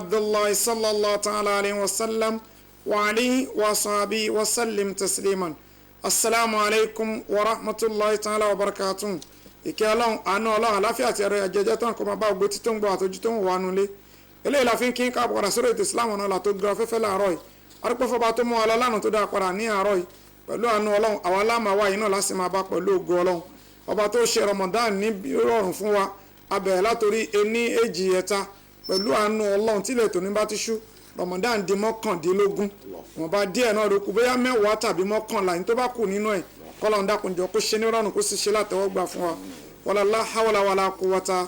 عبد الله صلى الله تعالى عليه وسلم وعليه وصحبه وسلم تسليما. السلام عليكم ورحمة الله تعالى وبركاته. ìkẹ́ ọlọ́run àánú ọlọ́run àláfíà àti ẹ̀rọ ẹ̀jẹ̀jẹ̀ tán kó máa bá ògbó títún gbọ́ àtọ́jú tó ń wà nulẹ̀ eléyìí la fi ń kí n káàbọ̀ padà sórí ètò Islam Ona Ola tó gbé afẹ́fẹ́ láàárọ̀ yìí arúgbó fọba tó mú wa lọ lánàá tó dáa padà ní àárọ̀ yìí pẹ̀lú àánú ọlọ́run àwọn aláàmàwá yìí náà láti máa bá pẹ̀lú ògo ọlọ́run ọba tó ṣe Ramadan ní rọrùn fún wa abẹ̀rẹ̀ látòrí ení èjì ẹ̀ta pẹ̀lú àánú ọlọ́run tílẹ̀ tòní bá ti ṣú Ramadan di mọ́kàndínlógún wọn bá díẹ̀ náà lókù bóyá mẹ́wàá tàbí mọ́kànlá ní tó bá kù nínú ẹ̀ kọ́lọ́run dákunjọ kó ṣe ní rọrùn kó sì ṣe látẹ̀wọ́gbà fún wa wala la hawla wala quwwata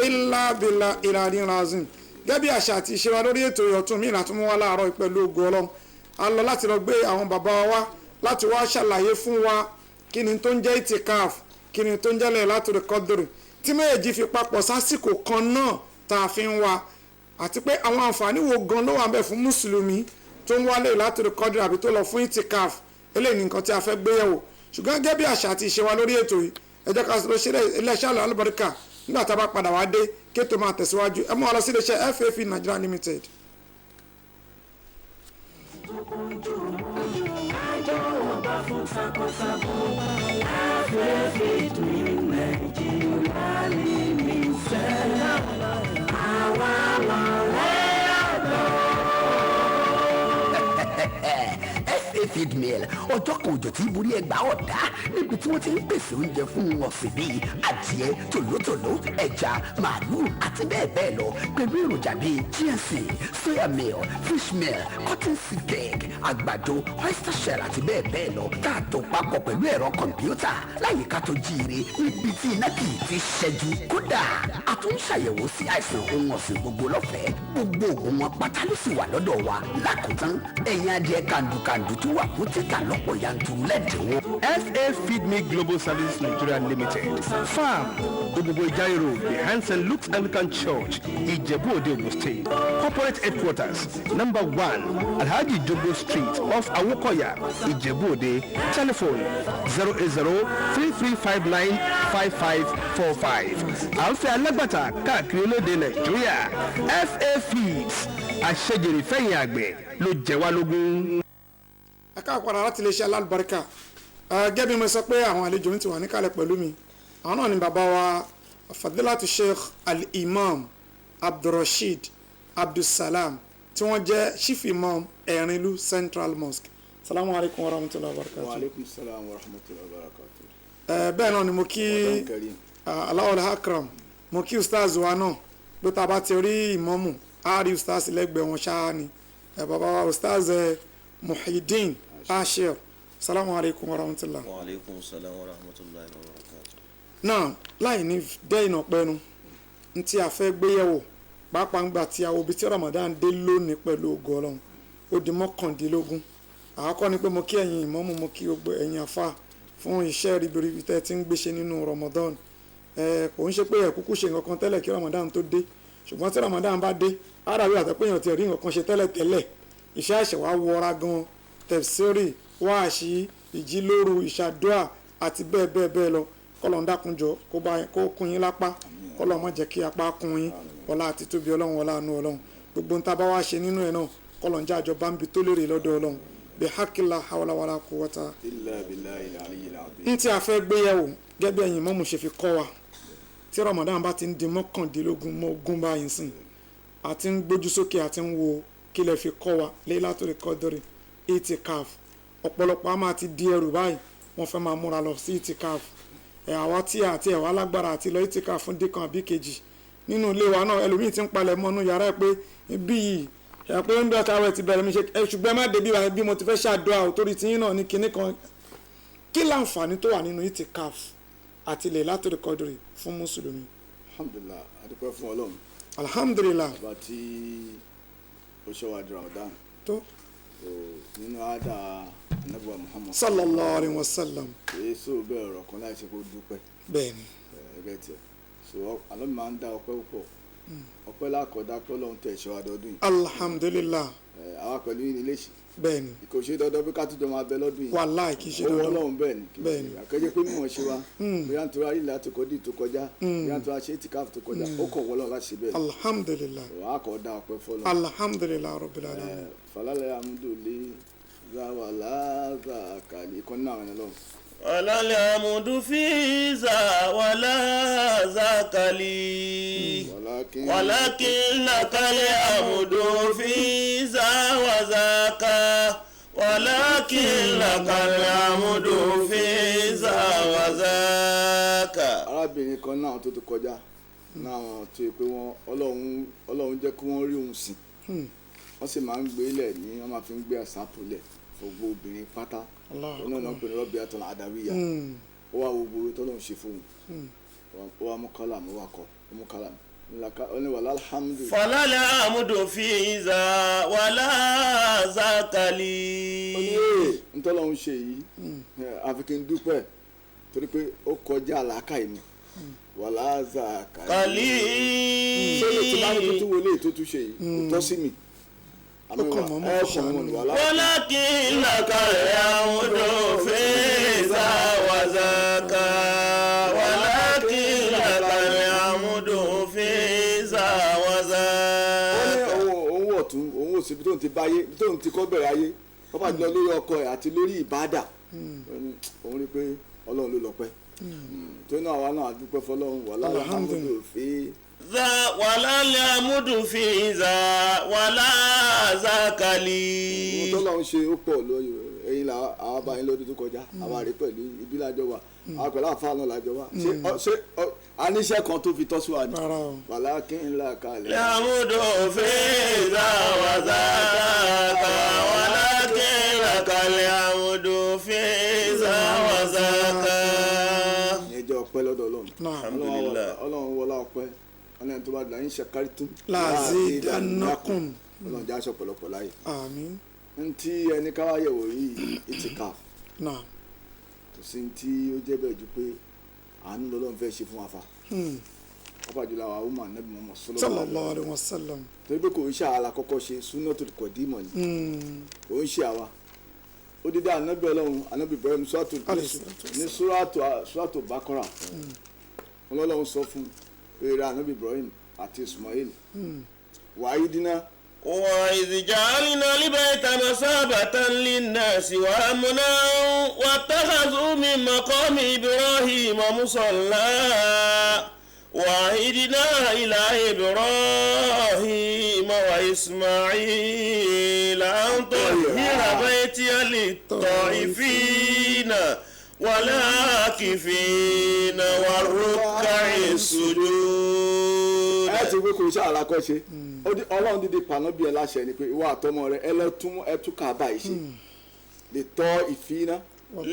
illa billah ìlàrí razim gẹ́bí àṣà àti ìṣe wa lórí ètò ìyọ̀tún mi láti mú wa láàárọ̀ pẹ̀lú ògo ọlọ́run a lọ láti lọ gbé àwọn bàbá wa láti wá ṣàlàyé fún wa kí ni tó ń jẹ́ itikaf kí ni tó ń jẹ́ Laylatul Qadri tí méjì fi papọ̀ sásìkò kan náà tá a fi ń wa àti pé àwọn àǹfààní wo gan ló wà ń bẹ fún mùsùlùmí tó ń wá Laylatul Qadri àbí tó lọ fún itikaf eléyìí nǹkan tí a fẹ́ gbé yẹ̀wò ṣùgbọ́n gẹ́bí àṣà àti ìṣe wa lórí ètò yìí ẹ jẹ́ ká lọ sí iléeṣẹ́ alálùbáríkà nígbà tá a bá padà wá dé kéètò máa tẹ̀síwájú ẹ mú wa lọ sí iléeṣẹ́ FAF Nigeria Limited. feed meal ọjọ́ kan òjò tí borí ẹgbàá ọ̀dá níbi tí wọ́n ti ń pèsè oúnjẹ fún ọ̀sìn bíi adìẹ tòlótòló ẹja màálù àti bẹ́ẹ̀ bẹ́ẹ̀ lọ pẹ̀lú èròjà bíi ginseng soya meal fish meal cottonseed cake àgbàdo oyster shell àti bẹ́ẹ̀ bẹ́ẹ̀ lọ tá a tó papọ̀ pẹ̀lú ẹ̀rọ kọ̀mpútà láyìíká tó jíire níbi tí iná kì í ti ṣẹ́jú kódà a tún ń ṣàyẹ̀wò sí àìsàn ohun ọ̀sìn gbogbo lọ́fẹ̀ẹ́ gbogbo òògùn wọn pátá ló sì wà lọ́dọ̀ wa lákòótán ẹ̀yin adìẹ kàndùkàndù tó wà fún títà lọ́pọ̀ yanturu lẹ́dínwó. FA Feed Me Global Service Nigeria Limited farm Ogbogbo Ijai Road behind St. Luke's Anglican Church Ijebu Ode Ogun State corporate headquarters number 1 Alhaji Jogo Street off Awokoya Ijebu Ode telephone 08033595545 àǹfẹ́ alágbàtà káàkiri olóde Nàìjíríà FA Feeds àṣejèrè fẹ̀yìn àgbẹ̀ ló jẹ́ wá lógún. ẹ káàkiri padà láti iléeṣẹ́ alálùbáríkà gẹ́gẹ́ bí mo sọ pé àwọn àlejò mi ti wà níkàlẹ̀ pẹ̀lú mi àwọn náà ni bàbá wa Fadilatu Sheikh Al-Imam Abdulrasheed Abdulsalam tí wọ́n jẹ́ chief imam Erinlu Central Mosque. Salamu alaikum wa rahmatullahi wa barakatuh. Wa alaikum salam wa rahmatullahi wa barakatuh. bẹ́ẹ̀ náà ni mo kí Allahul Akram mo kí ustaz wa náà ló ta bá ti rí ìmámù a rí ustaz lẹ́gbẹ̀ẹ́ wọn ṣáá ni bàbá wa ustaz Muhyiddin Ashir. Salamu alaikum wa rahmatullahi. Wa alaikum salam wa rahmatullahi wa barakatuh. náà láì ní dẹ́yìnà pẹ́nu ní tí a fẹ́ gbéyẹ̀wò pàápàá ńgbà tí a wo ibi tí Ramadan dé lónìí pẹ̀lú ògo Ọlọ́run ó di mọ́kàndínlógún àkọ́kọ́ ni pé mo kí ẹ̀yin ìmámù mo kí gbogbo ẹ̀yin àfà fún iṣẹ́ ribiribi tẹ́ ti ń gbéṣe nínú Ramadan kò ń ṣe pé ẹ̀kúkú ṣe nǹkan kan tẹ́lẹ̀ kí Ramadan tó dé ṣùgbọ́n tí Ramadan bá dé arábí àtẹ́pẹ́yàn ti rí nǹkan kan ṣe tẹ́lẹ̀ tẹ́lẹ̀ iṣẹ́ àṣẹ wa wọra gan tẹ̀síórì wáàṣí ìjílóru ìṣàdúà àti bẹ́ẹ̀ bẹ́ẹ̀ bẹ́ẹ̀ lọ kọ́lọ̀ ń dákunjọ kó kún yín lápá kọ́lọ̀ má jẹ́ kí apá kún yín ọlá àti tóbi Ọlọ́run ọlá àánú Ọlọ́run gbogbo ń tá bá wá ṣe nínú ẹ̀ náà kọ́lọ̀ ń jẹ́ àjọ bá ń bi tó lérè lọ́dọ̀ Ọlọ́run bí hakila hawla wala quwwata illa billahi al-aliyyil azim. ní tí a fẹ́ gbéyẹ̀wò gẹ́gẹ́ ẹ̀yin mọ́mú ṣe fi kọ́ wa tí Ramadan bá ti ń di mọ́kàndínlógún mọ́gún báyìí sìn àti ń gbójú sókè àti ń wo kí lè fi kọ́ wa Laylatul Qadri itikaf ọ̀pọ̀lọpọ̀ a máa ti di ẹrù báyìí wọ́n fẹ́ máa múra lọ sí itikaf àwa tí àti ẹ̀wà lágbára àti lọ itikaf fún díkan àbí kejì nínú ilé wa náà ẹlòmíì ti ń palẹ̀ mọ́nú yàrá ẹ̀ pé bí yìí ẹ̀ pé ń bí ọ̀tá rẹ̀ ti bẹ̀rẹ̀ mi ṣe ṣùgbọ́n má débi wà bí mo ti fẹ́ ṣàdúrà ò torí tiyín náà ní kinní kan kí láǹfààní tó wà nínú itikaf àti Laylatul Qadri fún mùsùlùmí. alhamdulillah adúpẹ́ fún Ọlọ́run. alhamdulillah. bàbá tí ó ṣọ́ wa di Ramadan. tó. nínú àdá anabuwa Muhammad. sallallahu alayhi wa sallam. èso bẹ́ẹ̀ ọ̀rọ̀ kan láì ṣe kó dúpẹ́. bẹ́ẹ̀ni. ẹgbẹ́ tiẹ̀ so àlọ́ mi máa ń dá ọpẹ́ púpọ̀ ọpẹ́ lákọ̀ọ́dá pé Ọlọ́run tẹ̀ ṣọ́ adọ́dún yìí. alhamdulillah. àwa pẹ̀lú yín nílé ṣì bẹ́ẹ̀ni kò ṣe dandan pé ká tún jọ máa bẹ lọ́dún yìí wàláì kì í ṣe owó dandan ọlọ́run bẹ́ẹ̀ ni kì í Bẹ́ẹ̀ ni. ṣe àkẹ́jẹ́ pé mímọ̀ ṣe wa bóyá nítorí ayílẹ̀ àti kọ́dí tó kọjá bóyá nítorí aṣẹ́ ìtìkáàfù tó kọjá ó kọ̀ wọ́lọ́ láti ṣe bẹ́ẹ̀ alhamdulilayi wà á kọ́ da ọpẹ́ fọlọ́ alhamdulilayi rabbil alamin falálẹ̀ amúdòlé zawàlá zakali ìkọ́ni náà wọn lọ́wọ́. walal hamdu fi za wala zakali walakin lakal hamdu fi za wa zaka walakin lakal hamdu fi za wa zaka. arábìnrin kan náà tó ti kọjá náà tó yẹ pé ọlọ́run jẹ́ kí wọ́n rí òun sìn wọ́n sì máa ń gbé lẹ̀ ní wọ́n máa fi ń gbé àsápò lẹ̀ gbogbo obìnrin pátá wọn náà pè ní rọ́bì àtọ̀nà àdáwìyà ó wà gbogbo tọ́lọ́run ṣe fóun ó wà mú kálàmù ó wà kọ́ ó mú kálàmù ó ní wàlá alhamdu. falal hamdu fi za wala zakali. ó ní ntọ́lọ́run ṣe yìí àfi kí n dúpẹ́ torí pé ó kọjá àlàkà yìí wàlá zakali. kàlí. ṣé lè ti bá ní tuntun wọlé tó tún ṣe yìí kò tọ́ sí mi. walakin lakal hamdu fi za wa zaka walakin lakal hamdu fi za wa zaka. òun ọ̀tún òun òsì bí tóun ti báyé bí tóun ti kọ́ bẹ̀rẹ̀ ayé wọ́n bá jùlọ lórí ọkọ ẹ̀ àti lórí ìbádà òun rí pé ọlọ́run ló lọ́pẹ́ tó náà wà náà dúpẹ́ fọlọ́run wà lára hamdu fi. walal hamdu fi za wala zakali. ohun tó lọ́run ṣe ó pọ̀ lóyún ẹ̀yin là àwọn bá yín lọ́dún tó kọjá àwọn àrí pẹ̀lú ibi lájọ wa àwọn pẹ̀lú àfa náà lájọ wa ṣé aníṣẹ́ kan tó fi tọ́ sí wa ni wàlá kí n là kalẹ̀. hamdu fi za wa zaka walakin lakal hamdu fi za wa zaka. ìyẹn jẹ́ ọpẹ́ lọ́dọ̀ ọlọ́run alhamdulillah. ọlọ́run wọlá ọpẹ́ ọlọ́run tó bá dùn àyín ṣàkárí tún. lazidannakum ọlọ́run jẹ́ aṣọ pọ̀lọpọ̀ láyé. àmín ntí ẹni ká wáyẹ̀ wò yìí itikaf náà kò sí ntí ó jẹ́ bẹ́ẹ̀ ju pé àánú lọ́lọ́run fẹ́ ṣe fún wa fa pápá jùlọ àwọn ọmọ anabi Muhammad sallallahu alaihi wasallam torí pé kò ń ṣe àwa kọ́kọ́ ṣe sunnatul qadimah ni kò ń ṣe àwa ó dídá anabi ọlọ́run anabi Ibrahim ní suratu Bakara ọlọ́run sọ fún eré anabi Ibrahim àti Ismail wàá dínà. وإذ جعلنا البيت مثابة للناس وأمنا واتخذوا من مقام إبراهيم مصلى وعهدنا إلى إبراهيم وإسماعيل أن طهر بيتي للطائفين والعاكفين والركع السجود. ẹ ti wí kò ṣe àlàkọ́ṣe ọlọ́run dídí paná bí ẹ láṣẹ ni pé ìwọ àtọmọ rẹ ẹ tún Káàbà yìí ṣe lè tọ́ ìfínà.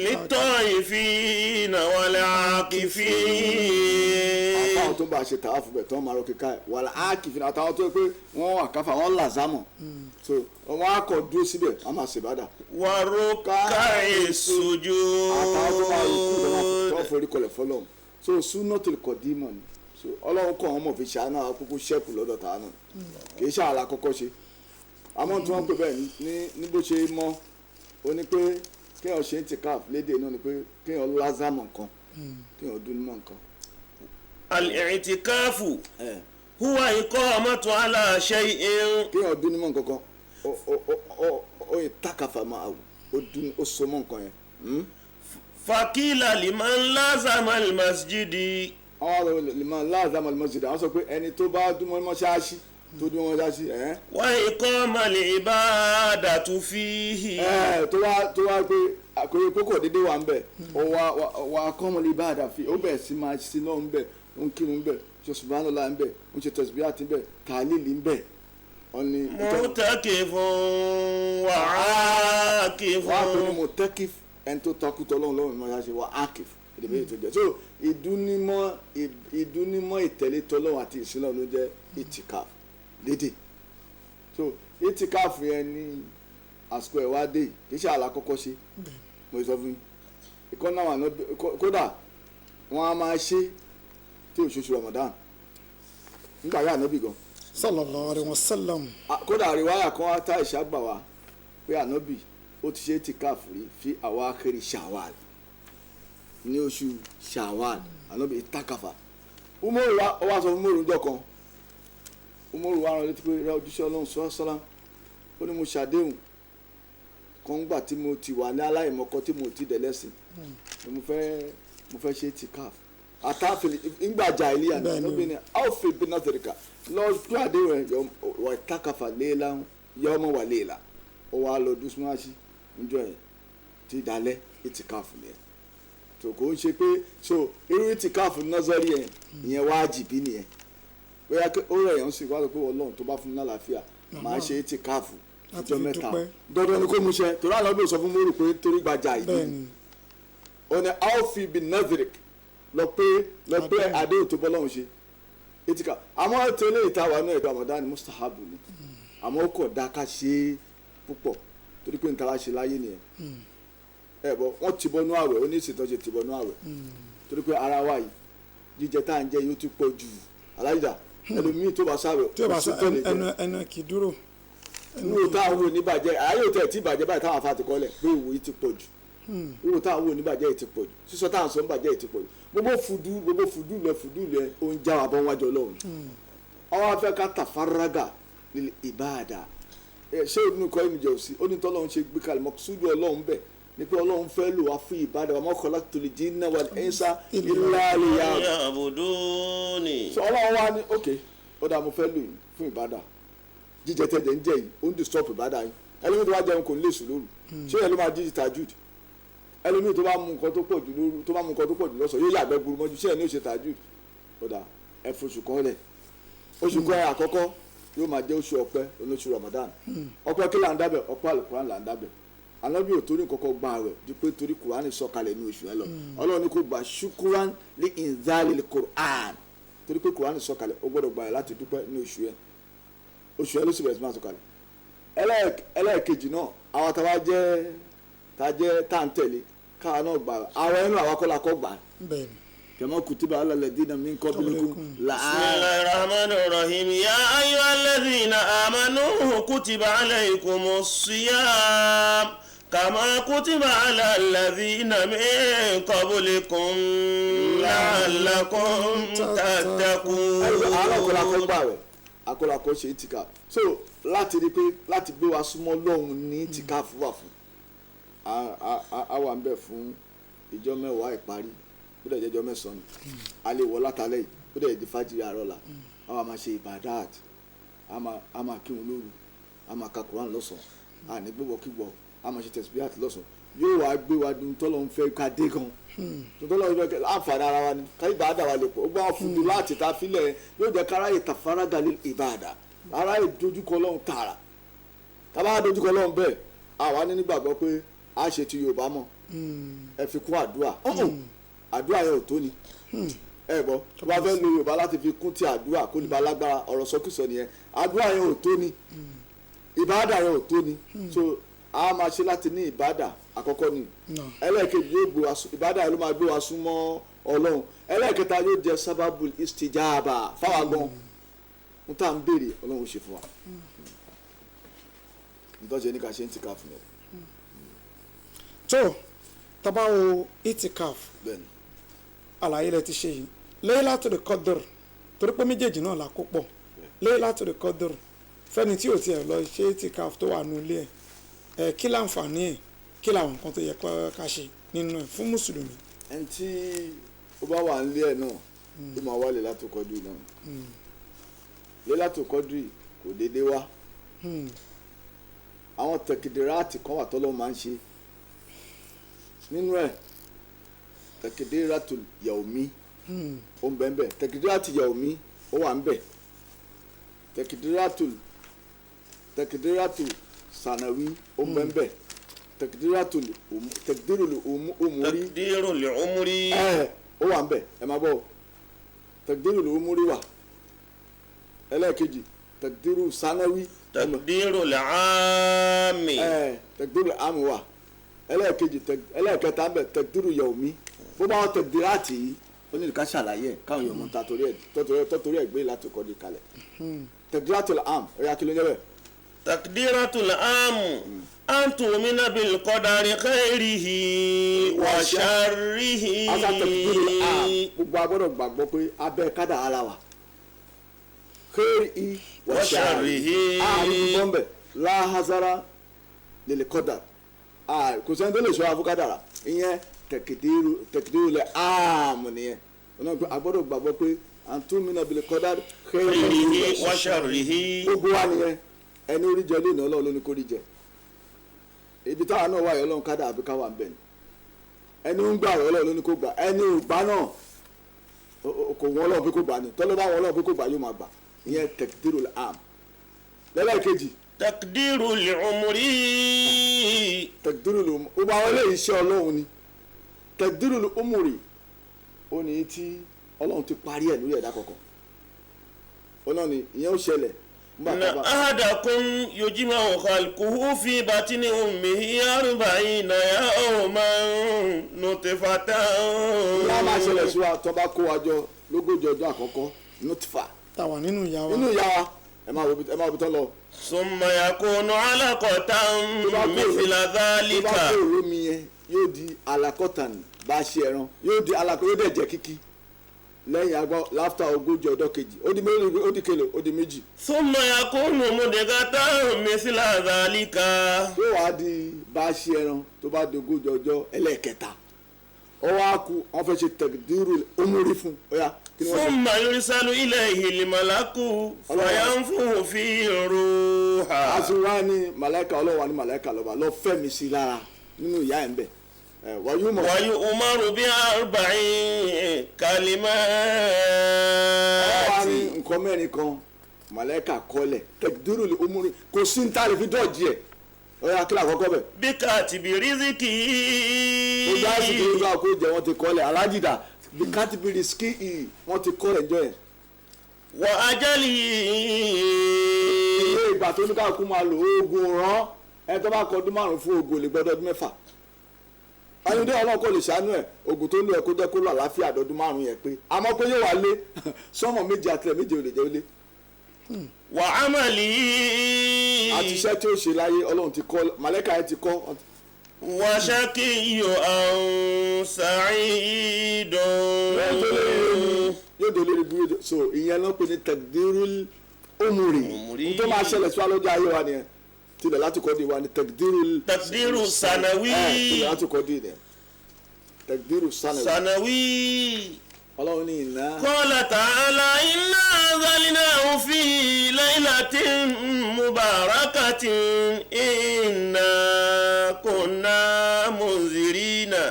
للطائفين والعاكفين. àtàwọn tó bá ṣe tààfù bẹ̀ tán máa rọ kíkà ẹ̀ wàlá ákìfín àtàwọn tó yẹ pé wọ́n wà káfà wọ́n làzámọ̀ so wọ́n á kọ̀ dúró síbẹ̀ wọ́n máa ṣèbádà. والركع السجود. àtàwọn tó máa rò kú tó forí kọlẹ̀ fọlọ́run so sunnatul qadimah ni so ọlọ́run kọ́ àwọn ọmọ fi ṣàánú àwọn kúkú ṣẹ́kù lọ́dọ̀ tàánù kì í ṣàlà kọ́kọ́ ṣe àmọ́ tí wọ́n pè bẹ́ẹ̀ ní bó ṣe mọ́ ó ní pé kéèyàn ṣe itikaf lédè náà ni pé kéèyàn lázàmọ̀ nǹkan kéèyàn dún nímọ̀ nǹkan. الاعتكاف هو إقامة على شيء. kéèyàn dún nímọ̀ nǹkan kan ó yẹ tákàfà máa wò ó so mọ́ nǹkan yẹn. فقيل لمن لازم المسجد. àwọn lèmọ̀ lázàmọ̀ al-masjid àwọn sọ pé ẹni tó bá dún mọ́ mọ́ṣáláṣí tó dún mọ́ mọ́ṣáláṣí. وإقام العبادة فيه. tó wá pé àkóyè kókò dédé wà ń bẹ̀ wà kọ́mọlì ìbáàdà fi ó bẹ̀ sí máa sí náà ń bẹ̀ ó ń kírun ń bẹ̀ ṣe subhanallah ń bẹ̀ ó ń ṣe tasbihati ń bẹ̀ tàlílì ń bẹ̀. معتكف وعاكف. wà á pè ní mutakif ẹni tó takùtọ̀ lọ́wọ́ lọ́wọ́ ìmọ̀ ṣáṣe wà ákif ìdìbò ètò ìjẹ́ so ìdúnímọ̀ ìtẹ̀lé tọ́lọ́wọ́ àti ìsìnlẹ̀ ló jẹ́ itikaf lédè so itikaf yẹn ní àsìkò ẹ̀ wá dé kì í ṣe àlàkọ́kọ́ ṣe mo sọ fún yín ìkọ́ náà wà kódà wọ́n á máa ṣe tí oṣooṣù Ramadan nígbà yà ànábì gan sallallahu alaihi wasallam. kódà àríwáyà kan wá tá ìṣàgbà wa pé ànábì ó ti ṣe tìkáàfù rí fi àwa akhiri Shawwal ní oṣù Shawwal ànábì ìtàkàfà Umaru wa sọ fún Umaru ńjọ́ kan Umaru wa rán létí pé rẹ ojúṣe Ọlọ́run sọ́lá ó ní mo ṣàdéhùn kan gbà tí mo ti wà ní aláìmọ̀kọ tí mo ti dẹ̀lẹ́sìn mo fẹ́ ṣe tìkáàfù àtàfẹ́lẹ́ ìgbàjà ìlíyà ní ọlọ́bìnrin áwòfẹ́ bínátẹ̀ríkà lọ́ọ́ pé àdéhùn ẹ̀ wà ìtàkàfà léèlà yọmọ wà léèlà ó wàá lọ dún súnmọ́sí níjọ́ yẹn ti dalẹ̀ ìtìkáàfù nìyẹn tó kò ń ṣe pé so irú ìtìkáàfù nọ́sọ̀rì yẹn ìyẹn wájìbí nìyẹn bóyá ó rẹ̀ yẹn ń sìn wá lọ pé Ọlọ́run tó bá fún mi lálàáfíà máa ṣe ìtìkáàfù ọjọ́ mẹ́ta dandan ni kò mú ṣe torí àlọ́ bí o sọ fún mórù pé torí gbajà ìdí ó ní áwòfì bí nọ́sìrìk lọ pé àdéhùn tó bọ́lọ́run ṣe ìtìká àmọ́ tẹ́lẹ̀ ìtawà náà ẹ̀dọ́ àmọ́dá ni mustahabu ni àmọ́ ó kọ̀ dá ká ṣe é púpọ̀ torí pé nǹkan wá ṣe láyé nìyẹn bọ wọ́n ti bọnú àwẹ̀ ó ní ìṣètọ́jú ti bọnú àwẹ̀ torí pé ara wa yìí jíjẹ tá à ń jẹ yóò ti pọ̀ jù aláìdá ẹlòmíì tó bá sáwẹ̀ ẹnu kì í dúró. wúwo táwọn wò ní bàjẹ́ ayé òtẹ́ tí bàjẹ́ báyìí táwọn afáàtì kọ́lẹ̀ pé ìwò yìí ti pọ̀ jù wúwo táwọn wò ní bàjẹ́ yìí ti pọ̀ jù sísọ táwọn sọ ń bàjẹ́ yìí ti pọ̀ jù gbogbo fùdú lẹ ó ń já wà bọ́ wájú Ọlọ́run ọwọ́ afẹ́ ká tàfárágà lil ìbáàdà ṣé inú kọ́ ẹnu jẹ́ òsì ó ní tọ́lọ́run ṣe gbé kalẹ̀ mọ́kúsúdù Ọlọ́run bẹ̀ ni pé Ọlọ́run fẹ́ lò wá fún ìbáàdà wa ma khalaqtul jinna wal insa illa liya'budun. sọ Ọlọ́run wá ní ok ó dà mo fẹ́ lò yìí fún ìbáàdà jíjẹ tẹ̀jẹ̀ ń jẹ yìí ó ń disturb ìbáàdà yìí ẹlòmíì tó bá jẹun kò ní lè sùn lóru ṣé ẹ ló máa jíjì tajud ẹlòmíì tó bá mú nǹkan tó pọ̀ jù lóru tó bá mú nǹkan tó pọ̀ jù lọ́sàn yóò yàgbẹ́ gburu mọ́jú ṣé ẹ ní ó ṣe tajud ó dà ẹ foṣù kan lẹ̀ oṣù kan àkọ́kọ́ yóò máa jẹ́ oṣù ọpẹ́ olóṣù Ramadan ọpẹ́ kí là ń dábẹ̀ ọpẹ́ alukuran là ń dábẹ̀ alábí ò torí kọ́kọ́ gba àwẹ̀ di pé torí kuran sọ̀kalẹ̀ ní oṣù yẹn lọ Ọlọ́run ní kò gba ṣukuran ní inzali kuran torí pé kuran sọ̀kalẹ̀ ó gbọ́dọ̀ gba ẹ̀ láti dúpẹ́ ní oṣù yẹn ló sì bẹ̀rẹ̀ sí máa sọ̀kalẹ̀ ẹlẹ́ẹ̀kejì náà àwọn tá à ń tẹ̀lé káwa náà gbà àwọn ẹnu àwọn akọ́lá kọ́ gbà كما كتب على الذين من قبلكم بسم الله الرحمن الرحيم يا أيها الذين آمنوا كتب عليكم الصيام كما كتب على الذين من قبلكم لعلكم تتقون. akọ́lá kọ́ ṣe ìtìká so láti rí pé láti gbé wa súnmọ́ lọ́hùn ní ìtìká fún wa fún a wà ń bẹ̀ fún ìjọ mẹ́wàá ìparí ó dẹ̀ jẹ́jọ́ mẹ́sàn-án a lè wọ látàlẹ́ yìí ó dẹ̀ di fájìrì àárọ̀ la a wà máa ṣe ìbàdàt a máa kírun lóru a máa ka Quran lọ́sàn-án a ní gbọ́bọ̀ kígbọ́ a máa ṣe tẹ̀síbíàt lọ́sàn-án yóò wá gbé wa dun tọ́lọ́ ń fẹ́ ká dé gan tọ́lọ́ ń fẹ́ láǹfààní ara wa ni ká ìbàdà wa lè pọ̀ ó gbọ́ wọn fún un láti ta fílẹ̀ yóò jẹ́ kára ìtàfárágà lé ìbàdà ara ìdojúkọ Ọlọ́run tààrà tábà dojúkọ Ọlọ́run bẹ́ẹ̀ àwa ní nígbàgbọ́ pé a ṣe ti Yorùbá mọ́ ẹ fi kún àdúrà àdúrà yẹn ò tó ni ẹ gbọ́ tó bá fẹ́ lo Yorùbá láti fi kún ti àdúrà kó lè ba lágbára ọ̀rọ̀ sọkúsọ nìyẹn àdúrà yẹn ò tó ni ìbádà yẹn ò tó ni so a máa ṣe láti ní ìbádà àkọ́kọ́ ni ẹlẹ́ẹ̀kejì yóò gbé wa ìbádà yẹn ló máa gbé wa súnmọ́ Ọlọ́run ẹlẹ́ẹ̀kẹta yóò jẹ́ sábàbù istijaba fáwa gan n tá n béèrè Ọlọ́run ṣe fún wa ntọ́jú ẹni ká ṣe ń tìka fún yẹn. tó tabawo itikaf àlàyé rẹ ti ṣe yìí Laylatul Qadr torí pé méjèèjì náà là kó pọ̀ Laylatul Qadr fẹ́ni tí ò tiẹ̀ lọ ṣe itikaf tó wà nù ilé ẹ̀ kí láǹfààní ẹ̀ kí làwọn nǹkan tó yẹ ká ṣe nínú ẹ̀ fún mùsùlùmí. ẹni tí ó bá wà nílé ẹ̀ náà ó máa wá Laylatul Qadr náà Laylatul Qadr kò déédéé wá àwọn tẹkidiraati kan wà tọ́lọ́ máa ń ṣe nínú ẹ̀ tẹkidiratul yaumi ó ń bẹ ń bẹ tẹkidiratul yaumi ó wà ń bẹ tẹkidiratul sanawi ó ń bẹ ń bẹ tẹkidiratul umuri ó wà ń bẹ ẹ máa bọ̀ tẹkidirul umuri wà ẹlẹ́ẹ̀kejì tẹkidirul sanawi tẹkidirul aami tẹkidirul aami wà ẹlẹ́ẹ̀kejì ẹlẹ́ẹ̀kẹta ń bẹ tẹkidiru yaumi bó bá wọn tẹkidiri àti yìí ó ní ká ṣàlàyé ẹ̀ káwọn yọmọ ta torí ẹ̀ gbé láti kọ́ di kalẹ̀ takdiratul am ẹ̀yà kí ló ń jẹ́ bẹ́ẹ̀. takdiratul am an tu'mina bil qadari khairihi wa sharrihi. asa takdiratul am gbogbo agbọ́dọ̀ gbàgbọ́ pé abẹ́ kádà ara wa khairihi wa sharrihi. ààrùn bọ́m̀bẹ̀ láhazara lil qadar kò sẹ́ni tó lè ṣọ́ afúkádàrà ìyẹn takdiratul am nìyẹn agbọ́dọ̀ gbàgbọ́ pé an tu'mina bil qadari khairihi wa sharrihi. gbogbo wa nìyẹn ẹni orí jẹ lónìí Ọlọ́run ló ní kó rí jẹ ibi táwa náà wà yọ Ọlọ́run kádà àbí káwà ń bẹ̀ ni ẹni ń gbà Ọlọ́run ló ní kó gbà ẹni ò gbà náà kò wọ́n Ọlọ́run pé kó gbà ni tọ́lọ́ bá wọ́n Ọlọ́run pé kó gbà yóò máa gbà ìyẹn takdirul am lẹ́lẹ́kejì. takdirul umri. takdirul umri ó bá wọlé iṣẹ́ Ọlọ́run ni takdirul umri ó ní tí Ọlọ́run ti parí ẹ̀ lórí ẹ̀dá kọ̀ọ̀kan Ọlọ́run ni ìyẹn ó ṣẹlẹ̀. na ahadakum yujma'u khalquhu fi batni ummihi 40 yawman nutfatan. ìyá máa ṣẹlẹ̀ sí wa tó bá kó wa jọ lógójì ọjọ́ àkọ́kọ́ nutfa. táwa nínú ìyá wa. nínú ìyá wa ẹ máa bí tán lọ. summa yakunu alaqatan mithla dhalika. tó bá kó òró mi yẹn yóò di alaqatan bá ṣe ẹran yóò di alaqatan yóò dẹ̀ jẹ́ kíkí lẹ́yìn agbọ́ láfta ogójì ọjọ́ kejì ó di mélòó ó di kele ó di méjì. summa yakunu mudghatan mithla dhalika. yóò wá di bá a ṣe ẹran tó bá di ogójì ọjọ́ ẹlẹ́ẹ̀kẹta ó wá kú wọ́n fẹ́ ṣe takdirul umri fún ọ̀yà. summa yursalu ilayhi al-malaku fayanfukhu fihi ruha. a sì wá ní màláìka ọlọ́wà ní màláìka lọ́ba lọ fẹ́mi sí lára nínú ìyá ẹ̀ ń bẹ̀. ويؤمر بأربع كلمات. nǹkan mẹ́rin kan màláíkà kọ́lẹ̀ takdirul umuri kò sí ní tààrí fi dọ́ọ̀jì ẹ̀ ọ̀yà kílà àkọ́kọ́ bẹ̀. bí katibi riziki. ó dá sí kí nígbà kó jẹ wọ́n ti kọ́lẹ̀ alájìdá bí katibi riziki wọ́n ti kọ́lẹ̀ jọ ẹ̀. wà á jẹ́lì. ilé ìgbà tó ní ká kú máa lo oògùn rán ẹ tó bá kọ ọdún 5 fún oògùn lè gbọ́dọ̀ ọdún 6. ayọ̀dé ọlọ́run kò lè ṣàánú ẹ̀ oògùn tó lù ẹ̀ kó jẹ́ kó lọ àlàáfíà àdọ́dún 5 yẹn pé àmọ́ pé yóò wá lé sọ́mọ méje àtìlẹ̀ méje ò lè jẹ́ ó lé. wà á mà lì í. àti iṣẹ́ tí ó ṣe láyé ọlọ́run ti kọ́ màlẹ́kà ẹ̀ ti kọ́. wà á ṣákì iyọ̀ àwọn sa'idun. yóò dé lórí burúkú so ìyẹn ló pe ní takdirul umuri tó máa ṣẹlẹ̀ sí wa lọ́jọ́ ayé wa nìyẹn tilẹ̀ láti kọ́ di wa ni takdiru sanawi. tilẹ̀ láti kọ́ di nìyẹn takdiru sanawi. ọlọ́run ní iná. qala ta'ala inna anzalnahu fi laylatin mubarakatin inna kunna munzirina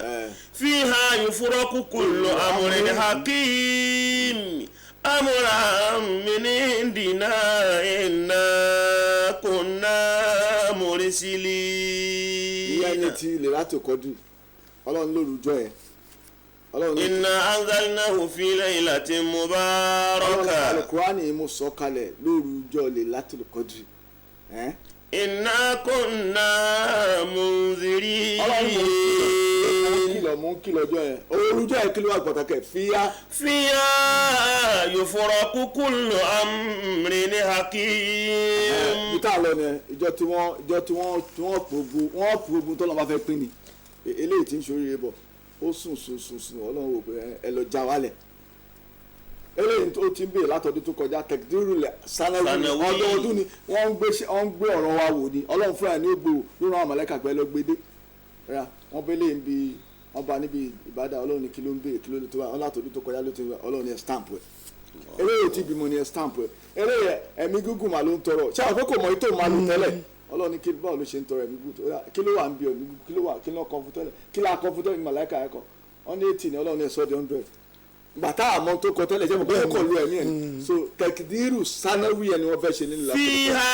fiha yufraqu kullu amrin hakim amran min indina inna kunna mursilin. ìyá ẹni tí ilẹ̀ láti kọ́ di ọlọ́run lórúkọ ẹ̀. inna anzalnahu fi laylatin mubaraka. alukurani mo sọ kalẹ̀ lórúkọ lè láti kọ́ di. inna kunna munzirin. ọlọ́run mú kìlọ̀ jọ yẹn orúkọ ẹ̀ kìlọ̀ àgbàtàkẹ́ fíyà. fiha yufraqu kullu amrin hakim. bí tá a lọ ni ìjọ tí wọ́n pògùn tó lọ́ọ́ bá fẹ́ pín ni eléyìí tí ń ṣoríire bọ̀ ó sùn ọlọ́run wò pé ẹ lọ já wálẹ̀ eléyìí tó ti ń bèèrè látọdún tó kọjá takdirul sanawi ọdọọdún ni wọ́n ń gbé ọ̀rọ̀ wa wò ni ọlọ́run fúnra ní gbòò lórí àwọn mọ̀lẹ́kà pẹ́ lọ gbédé wọ́n bẹ́lẹ̀ ń bi wọ́n bá níbi ìbádà ọlọ́run ní kí ló ń bèèrè kí ló lè tó wá látọdún tó kọjá ló ti ọlọ́run ní ẹ̀ stamp ẹ̀ eléyìí tí bímọ ní ẹ̀ stamp ẹ̀ eléyìí ẹ̀mí gígùn mà ló ń tọrọ ṣé àwọn kókò mọ̀ ètò mà ló tẹ́lẹ̀ ọlọ́run ní kí báwo ló ṣe ń tọrọ ẹ̀mí gígùn kí ló wà ń bí ọ̀mí kí ló kọ́ fún tẹ́lẹ̀ kí ló kọ́ fún tẹ́lẹ̀ ní màláìka ẹ̀kọ́ wọ́n ní 80 ní ọlọ́run ní ẹ̀sọ́ di 100 gbàtà àmọ́ tó kọ tẹ́lẹ̀ jẹ́ mọ̀ bẹ́ẹ̀ kọ̀ lu ẹ̀mí ẹ̀ so takdiru sanawi ẹni wọ́n fẹ́ ṣe nílẹ̀ láti. fiha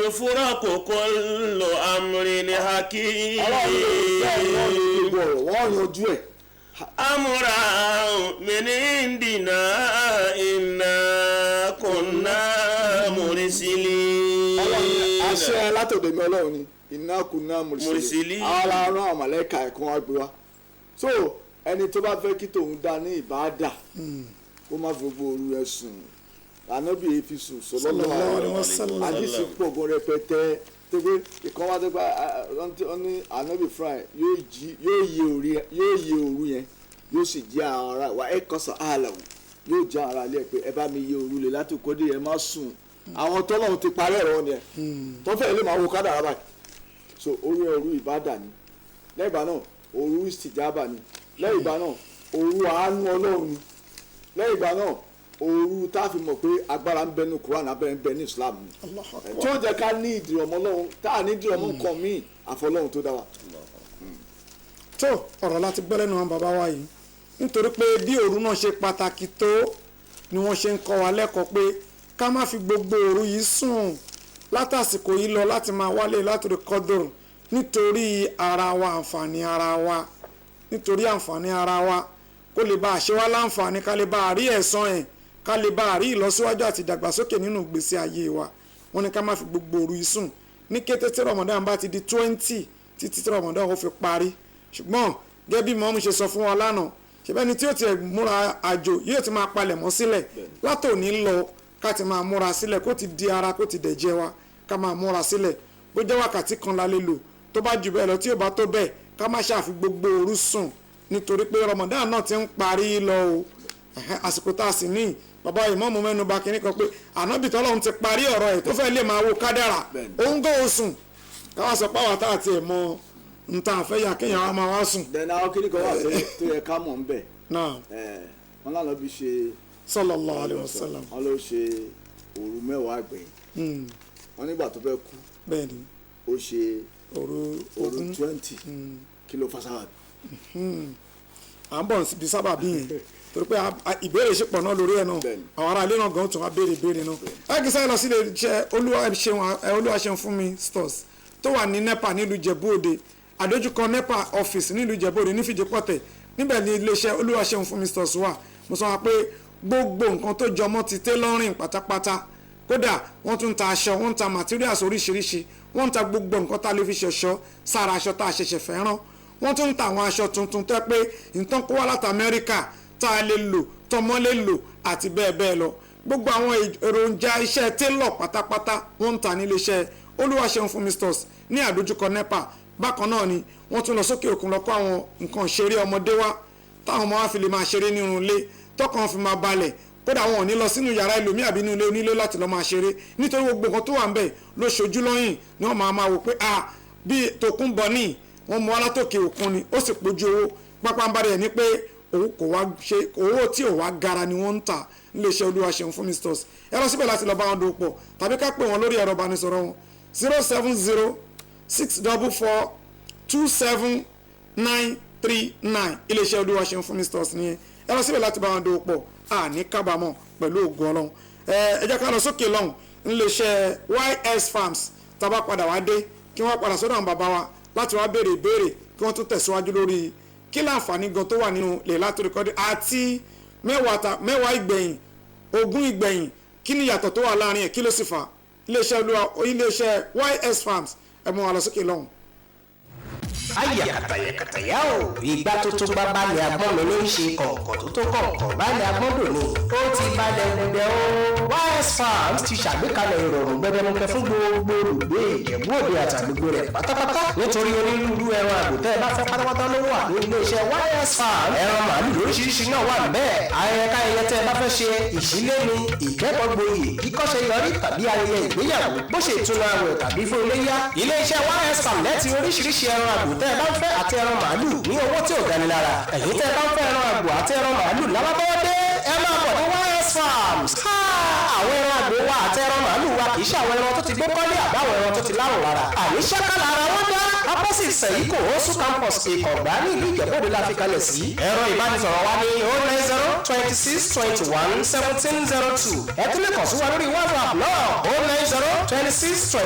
yufraqu kullu amrin hakim. wọ́n yanjú ẹ̀. amran min indina inna kunna mursilin. àṣẹ látọ̀dọ̀ mi ọlọ́run ni inna kunna mursilin. àwọn ará àmàlẹ́kà ẹ̀kọ́ wa gbé wa. so ẹni tó bá fẹ́ kí tòun dá ní ìbáàdà kó má fi gbogbo òru rẹ̀ sùn ànábì fi sùn sallallahu alaihi wasallam àdìsí pọ̀ gan rẹpẹtẹ tó pé ìkan wá tó pé wọ́n ní ànábì fúnra yóò yẹ òru yẹn yóò sì jẹ́ àwọn ará wa ẹ̀ kọ́sọ̀ àlàwò yóò jẹ́ ara ilé ẹ̀ pé ẹ bá mi yẹ òru Laylatul Qadri ẹ má sùn àwọn tọ́lọ́run ti parí ẹ̀rọ ni ẹ̀ tó fẹ́ lè máa wo kádàrá báyìí so òru ìbádà ni lẹ́yìn ìgbà náà òru ìsìjábà ni lẹ́yìn ìgbà náà òru àánú Ọlọ́run ni lẹ́yìn ìgbà náà òru tá a fi mọ̀ pé agbára ń bẹ ní Quran abẹ́rẹ́ ń bẹ ní Islam ni tí ó jẹ́ ká ní ìdìrọ̀mọ́ Ọlọ́run tá a ní ìdìrọ̀mọ́ nǹkan míì àfọlọ́run tó dá wa. tó ọ̀rọ̀ láti gbọ́ lẹ́nu àwọn bàbá wa yìí nítorí pé bí òru náà ṣe pàtàkì tó ni wọ́n ṣe ń kọ́ wa lẹ́kọ̀ọ́ pé ká má fi gbogbo òru yìí sùn látàsìkò yìí lọ láti máa wálé Laylatul Qadri nítorí ara wa àǹfààní ara wa nítorí àǹfààní ara wa kó lè bá àṣẹ wa láǹfààní ká lè bá àrí ẹ̀san ẹ̀ ká lè bá àrí ìlọsíwájú àti ìdàgbàsókè nínú ìgbésí ayé wa wọ́n ní ká má fi gbogbo òru yìí sùn ní kété tí Ramadan bá ti di 20 títí tí Ramadan ó fi parí ṣùgbọ́n gẹ́gẹ́ bí mọ́mú ṣe sọ fún wa lánàá ṣèbẹ́ni tí ó ti múra àjò yóò ti máa palẹ̀ mọ́ sílẹ̀ látòní lọ ká ti máa múra sílẹ̀ kó ti di ara kó ti dẹ̀jẹ̀ wa ká máa múra sílẹ̀ bó jẹ́ wákàtí kan la lè lò tó bá jù bẹ́ẹ̀ lọ tí ò bá tó bẹ́ẹ̀ ká má ṣàfi gbogbo òru sùn nítorí pé Ramadan náà ti ń parí lọ o àsìkò tá a sì ní bàbá ìmáàmù mẹ́nu bà kínní kan pé ànábì tọ́lọ́run ti parí ọ̀rọ̀ ẹ̀ tó fẹ́ lè máa wo kádàrà òun gò ó sùn káwá sọ pé àwọn àtà àti ẹ̀ mọ nta àfẹ́yà kéèyàn á máa wá sùn. dẹ̀nà àwọn kiri kan wà tó yẹ ká mọ̀ ń bẹ̀. wọn lánàá bí ṣe. sallallahu alaihi wasallam. wọn ló ṣe òru mẹ́wàá gbẹ̀yìn. wọn nígbà tó fẹ́ kú. bẹ́ẹ̀ni. ó ṣe òru 20 kí ló fa sábà. à ń bọ̀ bí sábà bí yẹn torí pé ìbéèrè ṣe pọ̀ náà lórí ẹ̀ náà àwọn ará ilé náà gan tún wá béèrè ìbéèrè náà. ẹ̀kí sáyẹn lọ sí ilé iṣẹ́ Olúwaṣeun fún mi stores tó wà ní NEPA nílùú Ìjẹ̀bú Òde àdójúkọ NEPA office nílùú Ìjẹ̀bú Òde ní Fìdípọ̀tẹ̀ níbẹ̀ ni iléeṣẹ́ Olúwaṣeun fún mi stores wà mo sọ wá pé gbogbo nǹkan tó jọmọ́ ti tailoring pátápátá kódà wọ́n tún ta aṣọ wọ́n ń ta materials oríṣiríṣi wọ́n ń ta gbogbo nǹkan tá a lè fi ṣọ̀ṣọ́ sára aṣọ tá a ṣẹ̀ṣẹ̀ fẹ́ rán wọ́n tún ń ta àwọn aṣọ tuntun tó pé nǹkan kó wá láti Amẹ́ríkà tá a lè lò tọmọ lè lò àti bẹ́ẹ̀ bẹ́ẹ̀ lọ gbogbo àwọn èròjà iṣẹ́ tailor pátápátá wọ́n ń ta ní iléeṣẹ́ Olúwaṣeun fún mi stores ní àdójúkọ NEPA bákan náà ni wọ́n tún lọ sókè òkun lọ kó àwọn nǹkan ṣeré ọmọdé wá táwọn ọmọ wa fi lè máa ṣeré nínú ilé tọkàn fi máa balẹ̀ kódà wọn ò ní lọ sínú yàrá ẹlòmíì àbí inú ilé onílé láti lọ máa ṣeré nítorí gbogbo nǹkan tó wà ń bẹ̀ ló ṣojú lọ́yìn ni wọ́n máa wò pé bí tòkun bọ̀ ní wọ́n mú alátòkè òkun ni ó sì pójú owó pápánbarẹ̀ ẹ̀ ní pé owó tí ò wá gara ni wọ́n ń tà níléeṣẹ́ Olúwaṣeun fún mi stores ẹ lọ síbẹ̀ láti lọ bá wọn dòwò pọ̀ tàbí ká pè wọ́n lórí ẹ̀rọ ìbánisọ̀rọ̀ wọn 070-644-27939 iléeṣẹ́ Olúwaṣeun fún mi stores nìyẹn ẹ lọ síbẹ̀ láti bá wọn dòwò pọ̀ ní kábàámọ̀ pẹ̀lú ògùn Ọlọ́run ẹ jẹ́ ká lọ sókè lọ́hùn níléeṣẹ́ YS Farms tábà padà wá dé kí wọ́n padà sọ́dọ̀ àwọn bàbá wa láti wá béèrè ìbéèrè kí wọ́n tún tẹ̀síwájú lórí kí láǹfààní gan tó wà nínú Laylatul Qadri àti mẹ́wàá ìgbẹ̀yìn ogún ìgbẹ̀yìn kí ni ìyàtọ̀ tó wà láàrin ẹ̀ kí ló sì fà iléeṣẹ́ YS Farms ẹ mú wa lọ sókè lọ́hùn. ayakatayakataya o ìgbà tó tó bá balẹ̀ agbọ́n mi ló ń ṣe kọ̀ọ̀kọ̀ tó tó kọ̀ọ̀kọ̀ balẹ̀ agbọ́n dòní ó ti balẹ̀ gbẹgbẹ́ o. YS Farms ti ṣàgbékalẹ̀ ìrọ̀rùn gbẹdẹmukẹ fún gbogbo olùgbé Ìjẹ̀bú Òde àtàgbègbè rẹ̀ pátápátá nítorí onírúurú ẹran àgùntẹ́ ẹ bá fẹ́ pátápátá ló wà ní iléeṣẹ́ YS Farms. ẹran màálù lóríṣiríṣi náà wà níbẹ̀ ayẹyẹ ayẹyẹ tẹ́ ẹ bá fẹ́ ṣe ìṣílé ni ìkẹ́kọ̀ọ́ gboyè kíkọ́ṣe yọrí tàbí ayẹyẹ ìgbéyàwó bó ṣe ìtúnu àwẹ̀ tàbí fún iléyá iléeṣẹ́ YS Farms lẹ́tí oríṣiríṣi ẹran àgùntẹ́ tẹ́ ẹ bá ń fẹ́ àti ẹran màálù ní owó tí ò gani lára ẹ̀yin tẹ́ ẹ bá ń fẹ́ ẹran àgbò àti ẹran màálù lábábọ́dé ẹ máa bọ̀ ní YS Farms. àwọn ẹran àgbò wa àti ẹran màálù wa kì í ṣe àwọn ẹran tó ti gbé kọ́lé àbáwọn ẹran tó ti lárùn lára àní ṣákàlà ara wọn dá apọ́sì sẹ̀yìn kò ó sún campus ìkọ̀gbá ní ìlú Ìjẹ̀bú Òde la fi kalẹ̀ sí. ẹ̀rọ ìbánisọ̀rọ̀ wa ní 090-26-21-1702 ẹ tún lè kàn sí wa lórí WhatsApp náà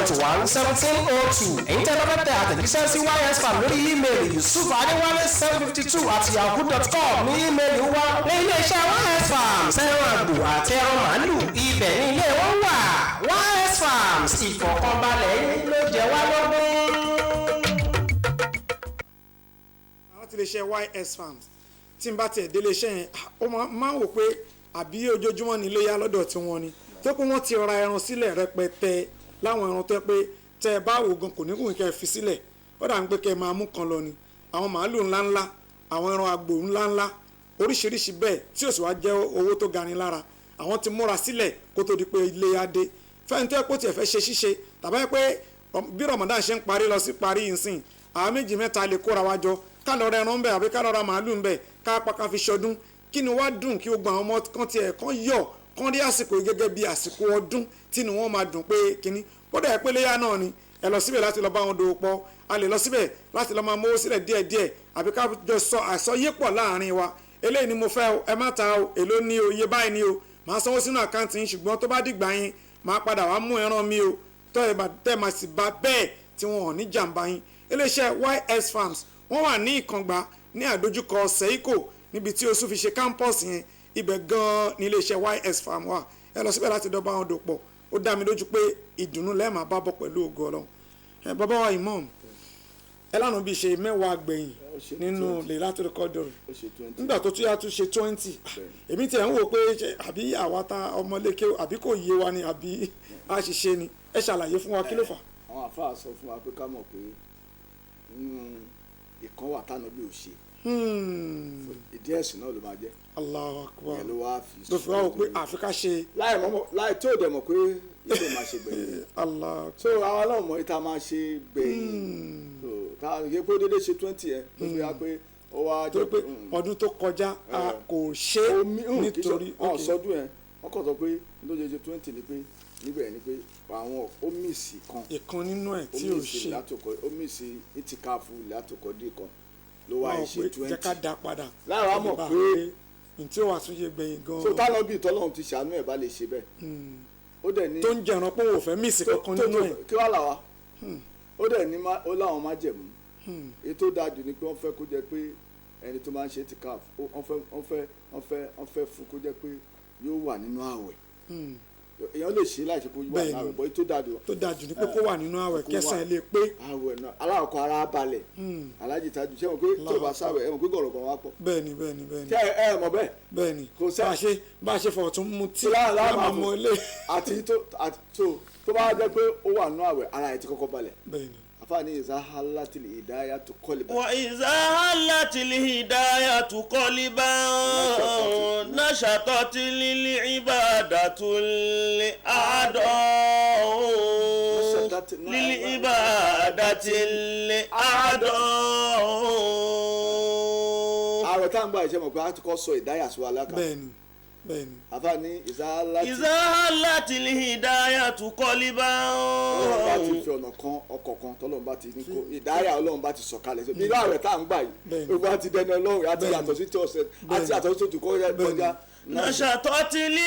090-26-21-1702 èyí tẹ́ bá fẹ́ tẹ àtẹ̀jíṣẹ́ sí YS Farms lórí ímeèlì yusufadewale752@yahoo.com ní ímeèlì wa ní iléeṣẹ́ YS Farms ẹran àgbò àti ẹran màálù ibẹ̀ ní ilé wọn wà YS Farms ìfọ̀kànbalẹ̀ ló jẹ́ wá lọ́gbọ́n. àwọn ti lè ṣe YS Farms tí n bá tiẹ̀ délé iṣẹ́ yẹn ó máa ń wò pé àbí ojoojúmọ́ ní iléyá lọ́dọ̀ tí wọ́n ni tó pé wọ́n ti ra ẹran sílẹ̀ rẹpẹtẹ láwọn ẹran tó yẹ pé tẹ́ ẹ bá wò gan kò ní kùn kẹ́ ẹ fi sílẹ̀ ó dà ń pé kẹ́ ẹ máa mú kan lọ ni àwọn màálù ńláńlá àwọn ẹran àgbò ńláńlá oríṣiríṣi bẹ́ẹ̀ tí ò sì wá jẹ́ owó tó gani lára àwọn ti múra sílẹ̀ kó tó di pé ilé yá dé fẹ́ni tó yẹ pé ó tiẹ̀ fẹ́ ṣe ṣíṣe tàbí ẹ pé bí Ramadan ṣe ń parí lọ sí parí ìsìn àwọn méjì mẹ́ta lè kóra wá jọ ká lọ ra ẹran ń bẹ àbí ká lọ ra màálù ń bẹ ká pa ká fi ṣọdún kí ni wá dùn kí gbogbo àwọn ọmọ kan tiẹ̀ kan yọ̀ kan rí àsìkò yìí gẹ́gẹ́ bí àsìkò ọdún tí ni wọ́n máa dùn pé kíní bódà ẹ pé léyà náà ni ẹ lọ síbẹ̀ láti lọ bá wọn dòwò pọ̀ a lè lọ síbẹ̀ láti lọ máa mówó sílẹ̀ díẹ̀díẹ̀ àbí ká jọ sọ àsọyépọ̀ láàrin wa eléyìí ni mo fẹ́ o ẹ má ta o èló ní o iye báyìí ni o màá sanwó sínú àkáǹtì yín ṣùgbọ́n tó bá dìgbà yín màá padà wá mú ẹran mi o tẹ́ máa sì bá bẹ́ẹ̀ tí wọn ò ní jàǹbá yín iléeṣẹ́ YS Farms wọ́n wà ní Ìkàngbá ní àdójúkọ Seiko níbi tí oṣù fi ṣe campus yẹn ibẹ̀ gan-an ní iléeṣẹ́ YS Farm wà ẹ lọ síbẹ̀ láti dọ́gba wọn dòpọ̀ ó dá mi lójú pé ìdùnnú lẹ́ẹ̀ máa bá bọ̀ pẹ̀lú ògo Ọlọ́run bàbá wa Imam ẹ lánàá bí ṣe mẹ́wàá gbẹ̀yìn nínú LAYLATUL-QUADRI nígbà tó tún yá tún ṣe 20 èmi tiẹ̀ ń wò pé àbí àwa ta ọmọléke àbí kò yé wa ni àbí àṣìṣe ni ẹ ṣàlàyé fún wa kí ló fà. àwọn àfáà sọ fún wa pé ká mọ̀ pé ìkan wà tánà bí ò ṣe ìdí ẹ̀sìn náà ló máa jẹ́. Allahu Akbar ẹ̀ ló wá fi ló fi wá wò pé àfi ká ṣe. láì tó dẹ̀ mọ̀ pé yóò máa ṣe gbẹ̀yìn. Allah. so àwọn aláwọ̀ mọ̀ ìta máa ṣe gbẹ̀yìn. so tá a yẹ pé dédé ṣe 20 ẹ̀ tó fi wá pé ó wá jẹ́ pé ọdún tó kọjá a kò ṣe nítorí sọdún ẹ̀ wọ́n kàn sọ pé ló ṣe 20 ni pé níbẹ̀ ni pé àwọn omíìsì kan ìkan nínú ẹ̀ tí ò ṣe omíìsì ìtìkáfù látòkọ́dé kan ló wá ṣe 20. jẹ́ ká dá padà lára mọ̀ pé ntí ó wà tún ṣe gbẹ̀yìn gan-an. so táwọn bíi tọ́lọ́run ti ṣàánú ẹ̀ bá lè ṣe bẹ́ẹ̀. ó dẹ̀ ní tó ń jẹran pé òun ò fẹ́ míìsì kankan nínú ẹ̀. kí wàá là wá ó dẹ̀ ní ó láwọn má jẹ̀mú ètò dájú ni pé wọ́n fẹ́ kó jẹ́ pé ẹni tó máa ń ṣe ìtìkáfù wọ́n fẹ́ fún kó jẹ́ pé yóò wà nínú ààwẹ̀ èèyàn lè ṣe láìsí kó wà nínú àwẹ̀ bọ́ tó dájú. tó dájú ni pé kó wà nínú àwẹ̀ kẹsàn-án lè pé. àwẹ̀ náà aláàkọ ara balẹ̀ alájì tajú ṣé wọn pé tó bá sáwẹ̀ ẹ mọ̀ pé gọ̀rọ̀gọ̀ wá pọ̀. bẹ́ẹ̀ni. ṣé ẹ mọ̀ bẹ́ẹ̀. bẹ́ẹ̀ni bá a ṣe fọ̀ tún mu tí láàmú mọ ilé. àti tó bá jẹ́ pé ó wà nínú àwẹ̀ ara ẹ̀ ti kọ́kọ́ balẹ̀. bẹ́ẹ̀ni. àfààní ìzá halatil hidayatu qaliban. wa ìzá halatil hidayatu qaliban nashatatil ibadatul a'da lil ibadatil a'da. ààrẹ tá à ń gbà ìṣe mọ̀ pé a ti kọ́ sọ ìdáyà sí wa lákàá. bẹ́ẹ̀ni. àfààní ìzá halatil hidayatu qaliban. ọlọ́run bá ti fi ọ̀nà kan ọkọ̀ kan tọ́lọ́run bá ti ní kó ìdáyà ọlọ́run bá ti sọ̀kalẹ̀ sí nínú ààrẹ tá à ń gbà yìí gbogbo àti dẹni ọlọ́run àti yàtọ̀ sí tí ọ̀sẹ̀ àti yàtọ̀ sí tòjú kọjá. nashatil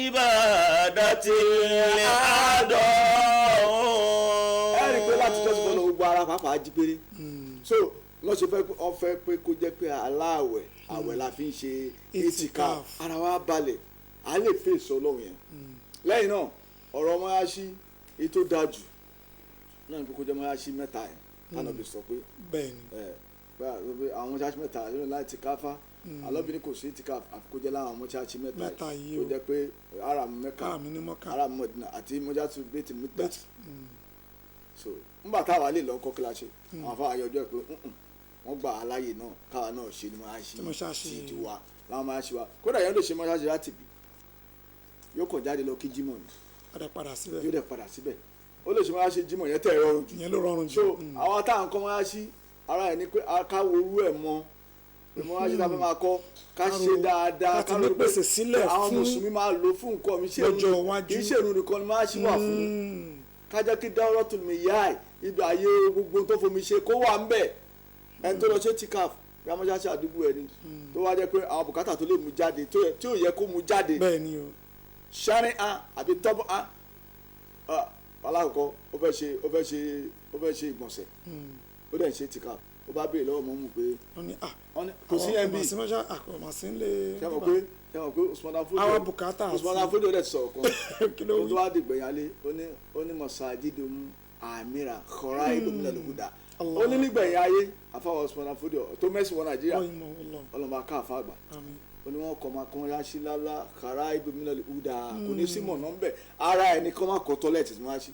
ibadatil a'da. ẹ rí i pé láti jọ́sìn fọ́nà gbogbo ara pàápàá jí péré so wọ́n ṣe fẹ́ pé kó jẹ́ pé aláàwẹ̀ àwẹ̀ la fi ń ṣe ìtìkáf ara wa balẹ̀ a lè fèsì ọlọ́run yẹn lẹ́yìn náà ọ̀rọ̀ mọ́yáṣí ètò dájú náà ní kókó jẹ́ mọ́yáṣí mẹ́ta yẹn kánà bí sọ pé àwọn mọ́yáṣí mẹ́ta yẹn láì ti káfá alọ́bìnrin kò sí ìtìkáf àfikún jẹ́ láwọn mọ́yáṣí mẹ́ta yìí tó jẹ́ pé aram Mẹ́kà aram Mọ̀dínà àti mọ́yáṣí bẹ́ẹ̀tì mẹ́ta so nígbà táwa lè lọ kọ́ kíláṣẹ àwọn afáwọn ayọjọ́ pé wọ́n gba aláyè náà káwa náà ṣe ni mọ́ṣáṣí ti wa láwọn mọ́ṣáṣí wa kódà yẹn ló ṣe mọ́ṣáṣí láti bì yóò kàn jáde lọ kí jímọ̀ ni yóò dẹ̀ padà síbẹ̀ ó lè ṣe mọ́ṣáṣí jímọ̀ yẹn tẹ̀ ẹ́ rọrùn jù yẹn ló rọrùn jù so àwọn táwọn kọ́ mọ́ṣáṣí ara ẹ̀ ní pé ká wo orú ẹ̀ mọ́ mọ́ṣáṣí tá a fẹ́ máa kọ́ ká ṣe dáadáa ká ló pèsè sílẹ̀ fún àwọn mùsùlùmí máa lò fún nǹkan mi kì í ṣèrun nìkan ni mọ́ṣáṣí wà fún ká jẹ́ kí dáwọ́rọ́tù mi yá ibi ààyè gbogbo tó fomi ṣe kó wà ń bẹ̀ ẹni tó lọ ṣe tìkáf bí amọ́ṣáṣí àdúgbò ẹni tó wá jẹ́ pé àwọn bùkátà tó lè mú jáde tí ò yẹ kó mú jáde ṣárin a àbí tọ́bọ̀ a alákọ̀ọ́kọ́ ó fẹ́ ṣe ìgbọ̀nsẹ̀ ó dẹ̀ ń ṣe tìkáf ó bá béèrè lọ́wọ́ mọ́mú pé kò sí mb ṣẹ́wọ̀n pé Usman Afodi ó dẹ̀ sọ̀rọ̀ kan ó tó wá dìgbẹ̀yàlé ó ní masajidum amira khoraibu minal huda ó ní nígbẹ̀yìn ayé àfáwọn Usman Afodi tó mẹ́sìn wọn Nàìjíríà ọlọ́mọ aká àfa àgbà oní wọn kọ́ máa kọ́ ya sí lálá kàrá ibi mílíọ̀nù ìhùdà kò ní sí mọ̀nà ń bẹ̀ ara ẹni kọ́ máa kọ́ tọ́lẹ̀tì tí wọ́n á sí.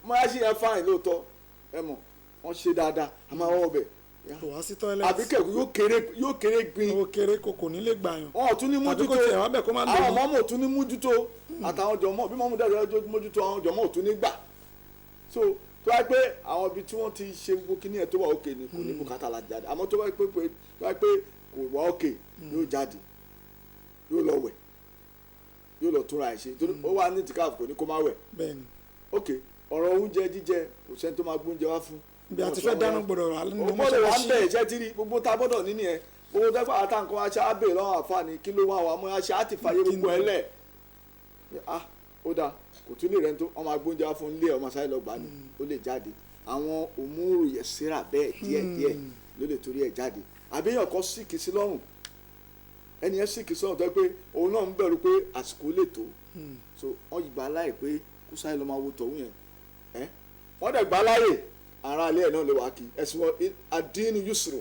wọ́n á sí yẹn fáìn lóòótọ́ ẹ mọ̀ wọ́n ṣe dáadáa a máa wọ́ ọbẹ̀. kò wá sí tọ́lẹ̀tì àbí kẹ̀kọ́ yóò kéré gbin. ó kéré kò ní lè gbàyàn. wọn ò tún ní mójútó àwọn mọ́mọ́ ò tún ní mójútó àtàwọn jọmọ́ bí mọ́mọ́ dáadáa mójútó àwọn jọmọ́ ò tún ní gbà. so tó wáyé pé àwọn ibi tí wọ́n ti ṣe gbogbo kíní ẹ̀ tó wà òkè ni kò ní bùkátà la jáde àmọ́ tó wáyé pé kò wá òkè yóò jáde yóò lọ wẹ̀ yóò lọ túnra ẹ̀ ṣe torí ó wà ní tìkáàfù kò ní kó má wẹ̀. bẹ́ẹ̀ni. ok ọ̀rọ̀ oúnjẹ jíjẹ kò sẹ́ni tó máa gbóúnjẹ wá fún. bí a ti fẹ́ dáná gbọ́dọ̀ rà nínú mọ́ṣáláṣí. ó gbọ́dọ̀ wà ń bẹ̀ ẹ̀ṣẹ́ tí rí gbogbo tá a gbọ́dọ̀ níní ẹ̀ gbogbo tó fà á tá nǹkan wá ṣe á bè lọ́wọ́ àfààní kí ló wà wá mọ́ ṣe á ti fàyè gbogbo ẹ̀ lẹ̀. ó dáa kò tún lè rẹ́ tó ọmọ agbóúnjẹ wá fún ilé ọmọ sáyé lọ gbà ní ó lè jáde àwọn òmùrù yẹ síra bẹ́ẹ̀ díẹ̀díẹ̀ ló lè torí ẹ̀ jáde àbíyàn kan síkì sí lọ́rùn ẹni yẹn síkì sọ́run tó pé òun náà ń bẹ̀rù pé àsìkò lè tó so wọ́n yìí gbà láì pé kó sáyé lọ́ máa wo tọ̀hún yẹn wọ́n dẹ̀ gbà láyè ara alẹ́ ẹ̀ náà lè wá kí ẹ̀sìn wọn adínú yusru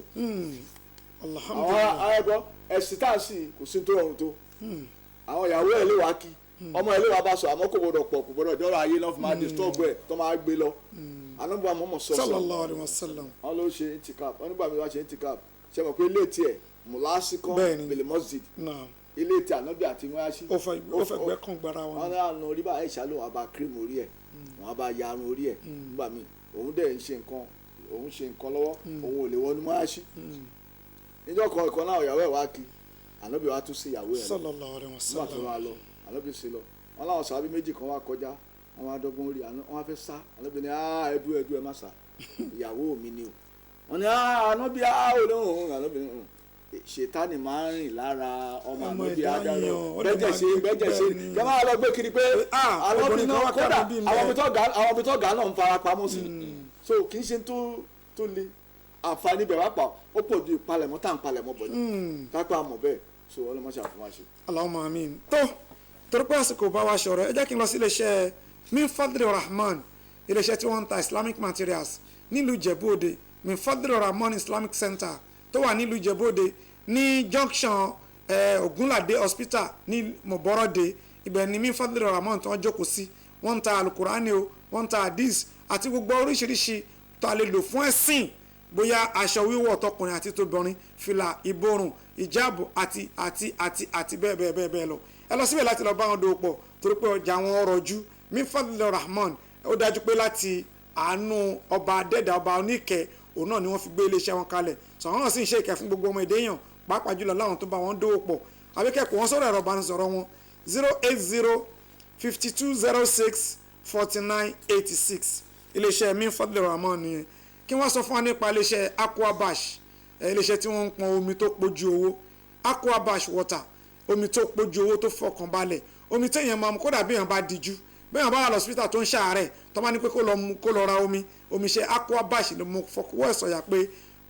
àwọn ẹ̀gbọ́n ẹ̀sìn tá à ń sìn kò sí tó rọrùn tó àwọn ìyàwó ẹ̀ lè wá kí ọmọ ẹ̀ lè wá bá sọ àmọ́ kò gbọdọ̀ pọ̀ kò gbọdọ̀ jọ́rọ̀ ayé náà fi máa disturb ẹ̀ tó máa gbé lọ anábọ̀ àmọ́mọ́ sallallahu alaihi wasallam wọn ló ṣe intikap wọn nígbà mi wá ṣe intikap ṣe mọ̀ pé ilé tiẹ̀ mùlásíkọ́ bèlè mọ́sídìí ilé tí ànábì àti wọn á sí. ó fẹ́ gbẹ́ kàn gbára wọn. wọn náà nà orí bá àìsà ló wọn bá cream orí ẹ̀ wọn bá yarun orí ẹ̀ nígbà míì òun dẹ̀ ń ṣe nǹkan lọ́wọ́ òun ò lè wọnú mọ́ á sí. níjọ́ kan ìkan náà ìyàwó ẹ̀ wá kí ànábì wá tún sí ìyàwó ẹ̀ sallallahu alaihi wasallam nígbà tó wá lọ ànábì sí lọ wọn láwọn sàbí méjì kan wá kọjá wọn wá dọ́gbọ́n rí wọn wá fẹ́ sá ànábì ní ẹdú ẹ má sá ìyàwó mi ni o wọn ní ànábì olóhùn ànábì ní ṣètánì máa ń rìn lára ọmọ ànábì adájọ́ bẹ́jẹ̀ ṣe kí wọ́n máa lọ gbé kiri pé ànábì náà kódà àwọn ibi tó ga náà ń fara pamọ́ sí so kì í ṣe tó le àǹfààní bẹ̀ wá pa ó pọ̀ ju ìpalẹ̀mọ́ tá à ń palẹ̀mọ́ bọ̀ ní kápẹ́ àmọ̀ bẹ́ẹ̀ so ọlọ́mọṣẹ́ àfọwọ́ ṣe. Allahumma amin tó torí pé àsìkò bá wa ṣọ̀rọ̀ ẹ jẹ́ kí n lọ sí iléeṣẹ́ min fadri rahman iléeṣẹ́ tí wọ́n ń ta islamic materials nílùú Ìjẹ̀bú Òde min fadri rahman islamic center tó wà nílùú Ìjẹ̀bú Òde ní junction Ògúnládé hospital ní Mọ̀bọ́rọ̀dé ibẹ̀ ni min fadri rahman tí wọ́n jókòó sí wọ́n ń ta alukurani o wọ́n ń ta hadith àti gbogbo oríṣiríṣi tó a lè lò fún ẹ̀sìn bóyá aṣọ wíwọ̀ tọkùnrin àti tóbìnrin fìlà ìborùn ìjáàbù àti bẹ́ẹ̀ lọ ẹ lọ síbẹ̀ láti lọ bá wọn dòwò pọ̀ torí pé ọjà wọn rọjú min fadli rahman ó dájú pé láti àánú ọba adẹ́dà ọba oníkẹ́ òun náà ni wọ́n fi gbé iléeṣẹ́ wọn kalẹ̀ sọ̀rọ̀ náà sì ń ṣe ìkẹ́ fún gbogbo ọmọ èdè èèyàn pàápàá jùlọ láwọn tó bá wọn dòwò pọ̀ abẹ́kẹ́kọ̀ọ́ wọn sọ̀rọ̀ ẹ̀rọ ìbánisọ̀rọ̀ wọn 08052064986 iléeṣẹ́ min fadli rahman nìyẹn kí wọ́n sọ fún wa nípa iléeṣẹ́ aquabash iléeṣẹ́ tí wọ́n ń pọn omi tó pójú owó aquabash water omi tó pójú owó tó fọkàn balẹ̀ omi téèyàn máa mu kódà bí èèyàn bá dijú bí èèyàn bá wà lọ́sítà tó ń ṣàárẹ̀ tó bá ní pé kó lọ ra omi ṣe aquabash ló mú fọkúwọ́ ẹ̀ sọ̀yà pé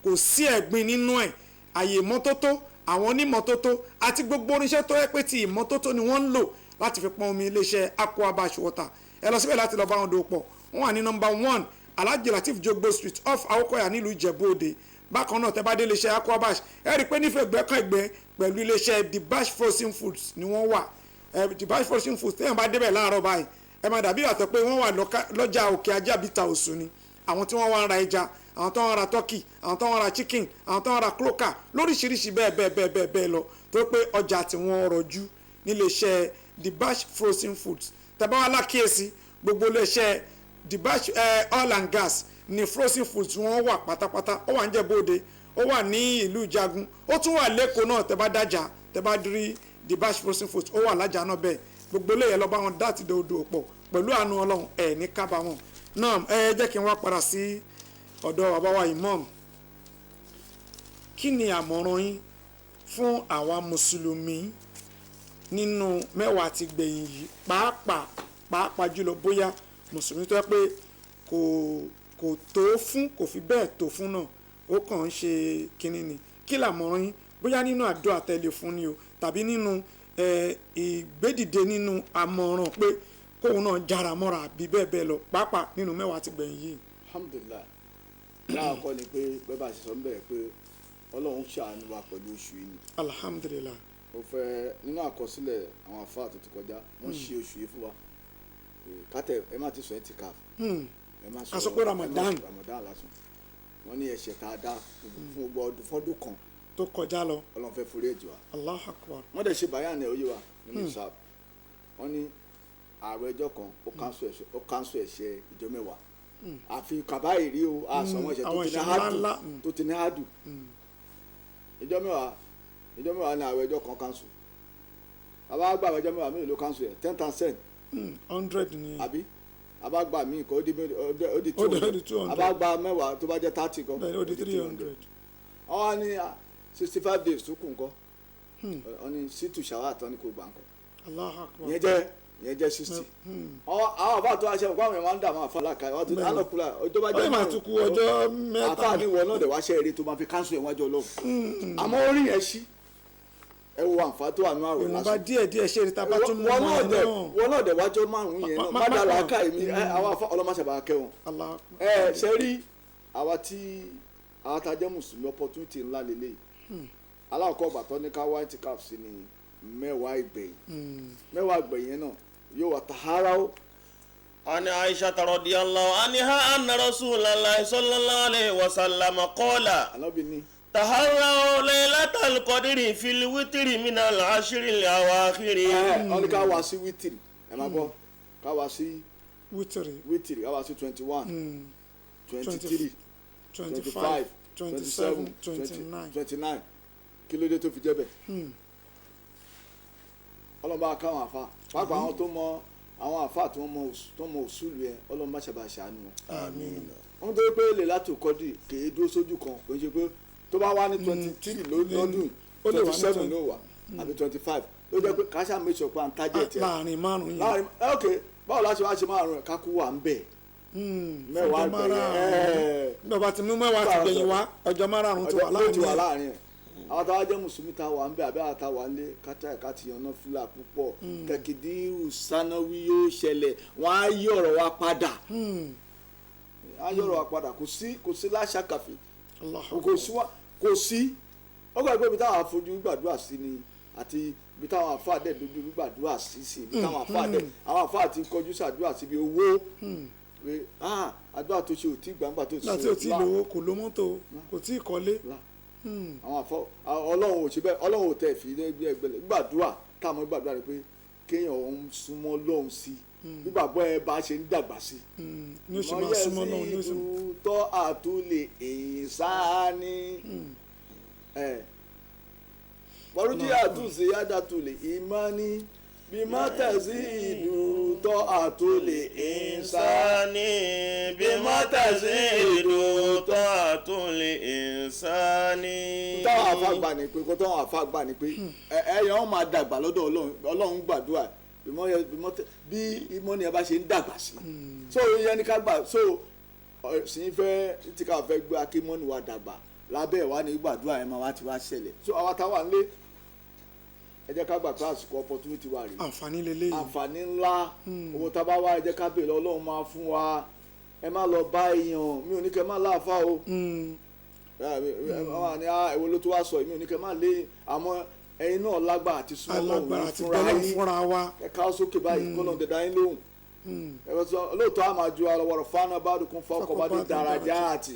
kò sí ẹ̀gbin nínú ẹ̀ àyè ìmọ́tótó àwọn onímọ́tótó àti gbogbo oníṣẹ́ tó yẹ pé ti ìmọ́tótó ni wọ́n ń lò láti fi pọn omi iléeṣẹ́ aquabash water ẹ lọ síbẹ̀ láti lọ bá wọn dòwò pọ̀ wọ́n wà ní nọ́mbà 1 Alhaji Latif Jogbo Street off Awokoya nílùú Ìjẹ̀bú Òde bákan náà tẹ́ bá dé iléeṣẹ́ aquabash ẹ rí i pé nífẹ̀ẹ́ gbẹ́kàngbẹ́ pẹ̀lú iléeṣẹ́ the bash frozen foods ni wọ́n wà the bash frozen foods téèyàn bá débẹ̀ láàárọ̀ báyìí ẹ máa dàbí àtọ̀ pé wọ́n wà lọ́jà òkè ajá bíi ta òsùn ni àwọn tí wọ́n wá ń ra ẹja àwọn tó ń ra turkey àwọn tó ń ra chicken àwọn tó ń ra croaker lóríṣiríṣi bẹ́ẹ̀ lọ tó pé ọjà tí wọ́n rọjú níléeṣẹ́ the bash frozen foods tẹ́ bá wà lákìyèsí gbogbo iléeṣẹ́ the bash oil and gas ni frozen foods wọn wà pátápátá ó wà ní Ìjẹ̀bú Òde ó wà ní ìlú Ìjagun ó tún wà lẹ́kọ̀ọ́ náà tẹ́ bá dájà tẹ́ bá rí the bash frozen foods ó wà lájà náà bẹ́ẹ̀ gbogbo eléyẹ lọ bá wọn dáàtì dòdò pọ̀ pẹ̀lú àánú Ọlọ́run ẹ̀ ní kábàámọ̀ náà ẹ jẹ́ kí n wá padà sí ọ̀dọ̀ bàbá wa imam kí ni àmọ̀ràn yín fún àwa mùsùlùmí nínú mẹ́wàá tí gbẹ̀yìn yìí pàápàá jùlọ bóyá mùsùlùmí tó yẹ pé kò tó fún kò fi bẹ́ẹ̀ tó fún náà ó kàn ń ṣe kínní ni kí làmọ̀ràn yín bóyá nínú àdúrà tẹ̀lé fún ni o tàbí nínú ìgbédìde nínú àmọ̀ràn pé kóun náà jára mọ́ra àbí bẹ́ẹ̀ lọ pàápàá nínú mẹ́wàá tí gbẹ̀yìn yìí. alhamdulilayi láàkọ́ ni pé bẹ́ẹ̀ bá ṣe sọ ń bẹ̀rẹ̀ pé Ọlọ́run ṣàánú wa pẹ̀lú oṣù yìí ni. alhamdulillah. Ó fẹ́ nínú àkọsílẹ̀ àwọn àfáà tó ti kọjá wọ́n ṣe oṣù yìí fún wa kátẹ ẹ má ti sọ etikaf ẹ má sọ pé Ramadan lásán wọ́n ní ẹ̀ṣẹ̀ tá a dá fún gbogbo ọdún fọ́dún kan tó kọjá lọ Ọlọ́run fẹ́ forí ẹ̀jẹ̀ wa. Allahu Akbar. wọ́n dẹ̀ ṣe bàyàn ẹ̀ oyé wa nínú ìsáàbù wọ́n ní ààrẹ ẹjọ́ kan ó kánṣu ẹ̀ṣẹ̀ ìjọ mẹ́wàá àfi kàbáyé rí o àsọ̀wọ́n ẹ̀ṣẹ̀ tó ti ní hádù ìjọ mẹ́wàá ní ààrẹ ẹjọ́ kan kánṣu àbá gbà ẹjọ́ mẹ́wàá mélòó ló kánṣu ẹ̀ 10%. 100 ni. àbí àbá gbà mí kò ó di 200 àbá gbà mẹ́wàá tó bá jẹ́ 30 kan ó di 300. wọ́n ní 65 days tó kù nǹkan wọ́n ní situ ṣàwá àtọ́ ní kò gbà nǹkan Allahu Akbar. ìyẹn jẹ́ 60. àwọn àbá tó wá ṣe ọ̀pọ̀ àwọn èèyàn máa ń dà máa fà láàka wọ́n tó ní alọ́kùnrin ọjọ́ bá jẹ́ máa tún kú ọjọ́ mẹ́ta. àfáà ní wọn náà dẹ̀ wá ṣe eré tó máa fi káńsù ẹ̀ wájú Ọlọ́run àmọ́ orí yẹn ṣí ẹ wo àǹfà tó wà nínú àrò lásán. ìwọ̀nba díẹ̀ ṣe ìrìtà bá tún mú wọn náà. wọn náà dẹ̀ wájọ́ márùn-ún yẹn náà má dà láàkà èmi àwọn afọ ọlọ́mọṣẹ́bà kẹwọn. ṣe rí àwa tá a jẹ́ mùsùlùmí opportunity ńlá lélẹ̀ aláwọ̀kọ́ gbàtọ́ ní ká white cap sí ni mẹ́wàá ìgbẹ̀yìn yẹn náà yóò wà tahara o. عن عائشة رضي الله عنها أن رسول الله صلى الله عليه وسلم قال تهروا ليلة القدر في الوتر من العشر الأواخر. ọ̀nì ká wá sí wítìrì ẹ̀ máa gbọ́ ká wá sí wítìrì ká wá sí 21 23 25 27 29 kí ló dé tó fi jẹ́ bẹ́ẹ̀. ọlọ́mọba káwọn àfa pàápàá àwọn tó mọ àwọn àfa tó mọ òṣùlù yẹn ọlọ́mọba ṣàbà ṣàánú wọn. wọ́n tó pé Laylatul Qadri kèé dúró sójú kan kò ń ṣe pé tó bá wá ní 23 lọ́dún 27 ló wà àbí 25 ló jẹ́ pé káṣá make sure pé à ń tájẹ̀ tiẹ̀. láàrin márùn-ún yẹn. ok báwo la ṣe wá ṣe márùn-ún ẹ̀ kákú wà ń bẹ̀. mẹ́wàá gbẹ̀yìn bí ọba ti mú mẹ́wàá ti gbẹ̀yìn wá ọjọ́ márùn-ún ti wà láàrin ẹ̀. àwọn táwa jẹ́ mùsùlùmí tá a wà ń bẹ̀ àbí àwọn táwa lé kátà ẹ̀ka ti yànnà fúlà púpọ̀ tẹ̀kídìrú sanáwí yóò ṣẹlẹ̀ wọ́n á yí ọ̀rọ̀ wa padà kò sí láṣà kàfé kò sí ó gbà pé ibi táwọn afojú gbàdúrà sí ni àti ibi táwọn àfáà dẹ̀ dojú gbàdúrà sí ibi táwọn àfáà dẹ̀ àwọn àfáà ti kọjú sàdúrà síbi owó pé àdúrà tó ṣe ò tí gbàǹgbà tó ti ṣe láti ò tí lówó kò ló mọ́tò kò tí ì kọ́lé. àwọn àfọ Ọlọ́run ò ṣe bẹ́ẹ̀ Ọlọ́run ò tẹ̀ fi ẹgbẹ̀lẹ̀ gbàdúrà táwọn gbàdúrà rẹ pé kéèyàn òun súnmọ́ Ọlọ́run sí gbígbàgbọ́ ẹ bá ṣe ń dàgbà sí. ní oṣù máa súnmọ́ Ọlọ́run ní oṣù. tọ́ àtúlẹ̀ ìsáni bọ́rúdí àtúnṣe yádàtúlẹ̀ ìmánì bí mọ́tẹ̀sí ìlú tọ́ àtúlẹ̀ ìsáni bí mọ́tẹ̀sí ìlú tọ́ àtúlẹ̀ ìsáni. táwọn àfàgbà ní pé ẹ̀yàn wọn máa dàgbà lọ́dọ̀ Ọlọ́run gbàdúrà bí ìmọ̀ni ẹ bá ṣe ń dàgbà sí. so ìyẹn ní ká gbà so sì ń fẹ́ tí ká fẹ́ gbé akímọ́ni wa dàgbà lábẹ́ ẹ̀ wá ní gbàdúrà ẹ̀ máa wá ti wá ṣẹlẹ̀ so àwa táwa ń lé ẹ jẹ́ ká gbà pé àsìkò opportunity wa rèé àǹfààní lélẹ́yìí àǹfààní ńlá owó tá a bá wá ẹ jẹ́ ká bèèrè Ọlọ́run máa fún wa ẹ má lọ bá èèyàn mi ò ní kẹ́ má láàfá o èwo ló tó wá sọ mi ò ní kẹ́ má lé àmọ́ ẹ̀yin náà lágbà àti súnmọ́ Ọlọ́run fúnra yín ẹ ká sókè báyìí kọ́nà dẹ̀dá yín lóhùn lóòótọ́ a máa ju ara wọ̀rọ̀ fáná bá dùn kún fọ́kọ̀ bá dé dàrájà àti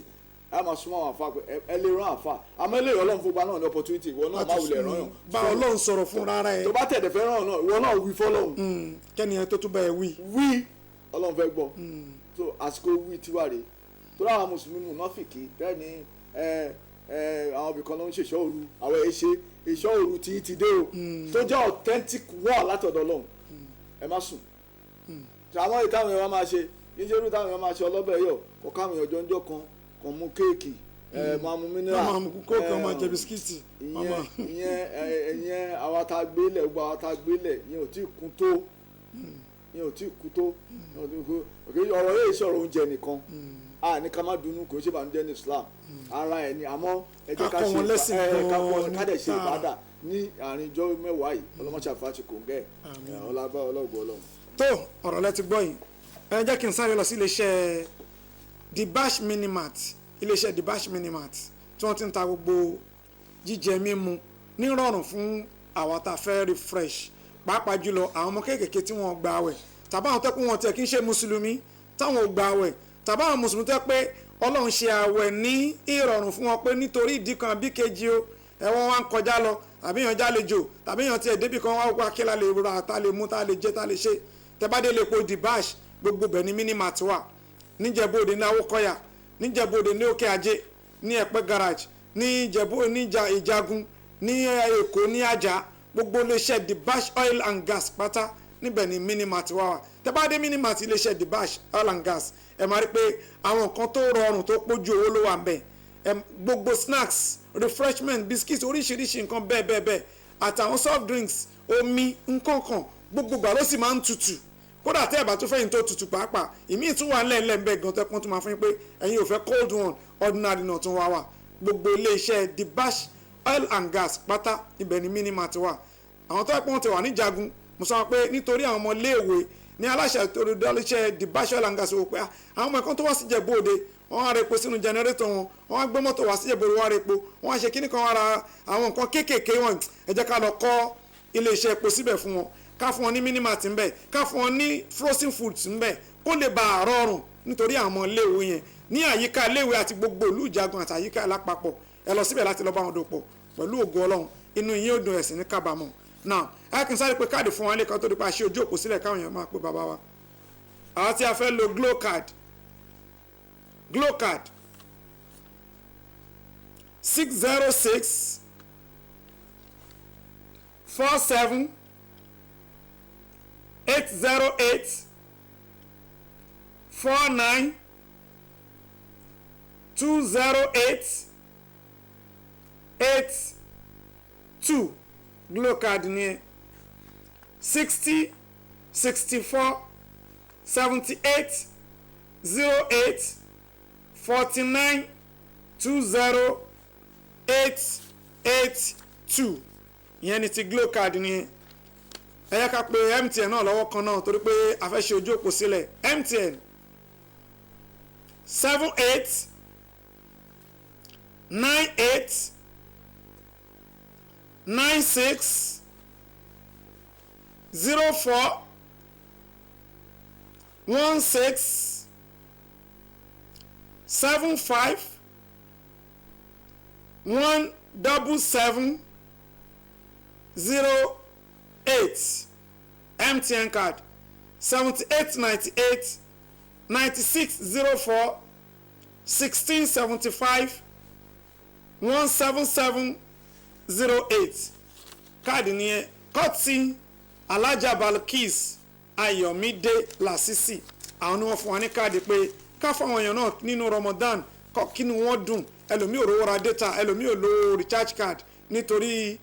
a máa súnmọ́ àwọn àfa ẹ lè rán àfa àmọ́ ilé Ọlọ́run fún gba náà ní opportunity ìwọ náà máa wulẹ̀ rán yàn. bá Ọlọ́run sọ̀rọ̀ fún rárá ẹ. tó bá tẹ̀lé fẹ́ ràn náà ìwọ náà wí fọ́lọ́run. kẹ́ni ẹ tó tún bá ẹ wí. Ọlọ́run fẹ́ gbọ́ so àsìkò wí tiwa rèé tó láwọn mùsùlùmí mùnáfìkì bẹ́ẹ̀ ni àwọn ibìkan ló ń ṣe ìṣọ́ òru àwọn ìṣọ́ òru tí ti dé o tó jẹ́ authentic word látọ̀dọ̀ Ọlọ́run ẹ má sùn àwọn ìtàwọn èèyàn máa ṣe nítorí táwọn èèyàn máa ṣe ọlọ́bẹ̀ yọ kọ káwọn èèyàn jọjọ́ kan mú kéèkì máa mú mineral máa mú kóòkì máa jẹ bisikíìtì. ìyẹn àwọn tá a gbélẹ̀ gbogbo àwọn tá a gbélẹ̀ ìyẹn ò tí ì kú tó ọ̀rọ̀ yóò sọ̀rọ̀ oúnjẹ nìkan ní ká má dunú kò ṣe bànújẹ́ ní Islam ara ẹ̀ ni àmọ́ ẹ jẹ́ ká dẹ̀ ṣe ìbádà ní àárín ìjọ mẹ́wàá yìí ọlọ́mọṣàfà ti kò ń gẹ̀ ọlọ́gbọ́ Ọlọ́run. tó ọ̀rọ̀ lẹ ti gbọ́ yìí ẹ jẹ́ kí n sáré lọ sí iléeṣẹ́ The Bash Minimart tí wọ́n ti ń ta gbogbo jíjẹ mímu nírọ̀rùn fún àwa tá a fẹ́ refresh pàápàá jùlọ àwọn ọmọ kéékèèké tí wọ́n gba àwẹ̀ tàbí àwọn tẹ́kùn wọn tẹ̀ kí ń ṣe mùsùlùmí táwọn ò gba àwẹ̀ tàbí àwọn mùsùlùmí tẹ́ pé ọlọ́run ṣe àwẹ̀ ní ìrọ̀rùn fún wọn pé nítorí ìdí kan àbí kejì o ẹ̀wọ̀n wa ń kọjá lọ tàbí èèyàn jálejò tàbí èèyàn tiẹ̀ débì kan wá wá kí la lè ra ta lè mú ta lè jẹ ta lè ṣe tẹ́bádé lè po dibash gbogbo bẹ̀ ní minimart wà níjẹ̀bú-Òde ní Awókọ́yà níjẹ̀bú-Òde ní Òkè Ajé ní Ẹ̀pẹ́ garage ní Ìjẹ̀bú ní Ìjagun ní Èkó ní Àjà gbogbo iléeṣẹ́ dibash oil and gas pátá níbẹ̀ ní minimart wà tẹ́bádé minimart iléeṣẹ́ dibash oil and gas ẹ máa rí pé àwọn nǹkan tó rọrùn tó pójú owó ló wà ń bẹ̀ gbogbo snacks refreshment biscuits oríṣiríṣi nǹkan bẹ́ẹ̀ bẹ́ẹ̀ bẹ́ẹ̀ àtàwọn soft drinks omi nǹkan kan gbogbo gbà ló sì máa ń tutù kódà tẹ́ ẹ̀ bá tó fẹ́yìn tó tutù pàápàá ìmíì tún wà ńlẹ̀ ńbẹ̀ gan tẹ́kùn tó máa fún yín pé ẹ̀yin ò fẹ́ cold one ordinary náà tún wá wà gbogbo iléeṣẹ́ dibash oil and gas pátá ibẹ̀ ni minimart wà àwọn tó ẹ̀pọ̀n ti wà ní Ìjagun mo sọ pé nítorí àwọn ọmọ iléèwé ní aláṣẹ tó dọ́lẹ́ṣẹ́ dibash oil and gas wò pé àwọn ọmọ ẹ̀kan tó wá sí Ìjẹ̀bú-Òde wọ́n á repo sínú jẹnẹrétọ̀ wọn wọ́n á gbé mọ́tò wá sí Ìjẹ̀bú-Òde wọ́n á repo wọ́n á ṣe kíní kan ara àwọn nǹkan kéékèèké wọn ẹ jẹ́ ká lọ kọ́ iléeṣẹ́ epo síbẹ̀ fún wọn ká fún wọn ní minimart ńbẹ̀ ká fún wọn ní frozen foods ńbẹ̀ kó lè bá a rọrùn nítorí àwọn iléèwé yẹn ní àyíká iléèwé àti gbogbo ìlú Ìjagun àti àyíká lápapọ̀ ẹ lọ síbẹ̀ láti lọ bá wọn dòpọ̀ pẹ̀lú ògo Ọlọ́run inú yín ò dùn ẹ̀sìn ní kábàámọ̀ now ẹ kì í sáré pé káàdì fún wọn lè kan tó dípa ṣe ojú òpó sílẹ̀ káwọn èèyàn máa pe bàbá wa àwọn tí a fẹ́ lo glow card 606 47 808 49 208 82 glow card ní 60 64 78 08 49 20 882 ìyẹn ni ti glow card ní ẹ yẹ ká pe MTN náà lọ́wọ́ kan náà torí pé a fẹ́ ṣe ojú òpó sílẹ̀ MTN 78 98 96 04 16 75 177 08 MTN card 7898 9604 1675 17708 káàdì nìyẹn kọ́tì alájà Balkis Ayọ̀mídé Lásìsì àwọn ni wọ́n fún wa ní káàdì pé ká fáwọn èèyàn náà nínú Ramadan kí ni wọ́n dùn ẹlòmíì ò rówó ra data ẹlòmíì ò lo recharge card nítorí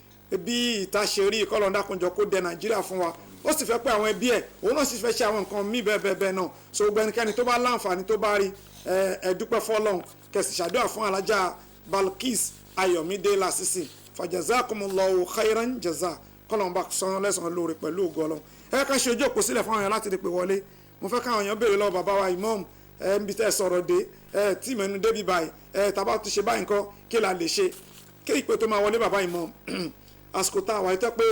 bí ìta ṣe rí ìkọlọ́ndà kunjọ kó dẹ Nàìjíríà fún wa ó sì fẹ́ pé àwọn ẹbí ẹ̀ òun náà sì fẹ́ ṣe àwọn nǹkan míì bẹ́ẹ̀ náà so gbogbo ẹnikẹ́ni tó bá láǹfààní tó bá rí ẹ dúpẹ́ fọ́lọ́run kẹsì ṣàdúrà fún alájà Balkis Ayọ̀mídé Lásìsì fajazakumullahu khairan jaza kọ́lọ́mbà sọ́yún lẹ́sàn-án lóore pẹ̀lú ògo Ọlọ́run ẹ ká ṣe ojú òpó sílẹ̀ fún àwọn èèyàn láti dìpè wọlé mo fẹ́ káwọn èèyàn béèrè lọ́wọ́ bàbá wa imam níbi tẹ́ sọ̀rọ̀ dé tí mẹ́nu débi báyìí tàbá tó ṣe báyìí nǹkan kí la lè ṣe kí ìpè tó máa wọlé bàbá imam àsìkò tá a wáyé tẹ́ pé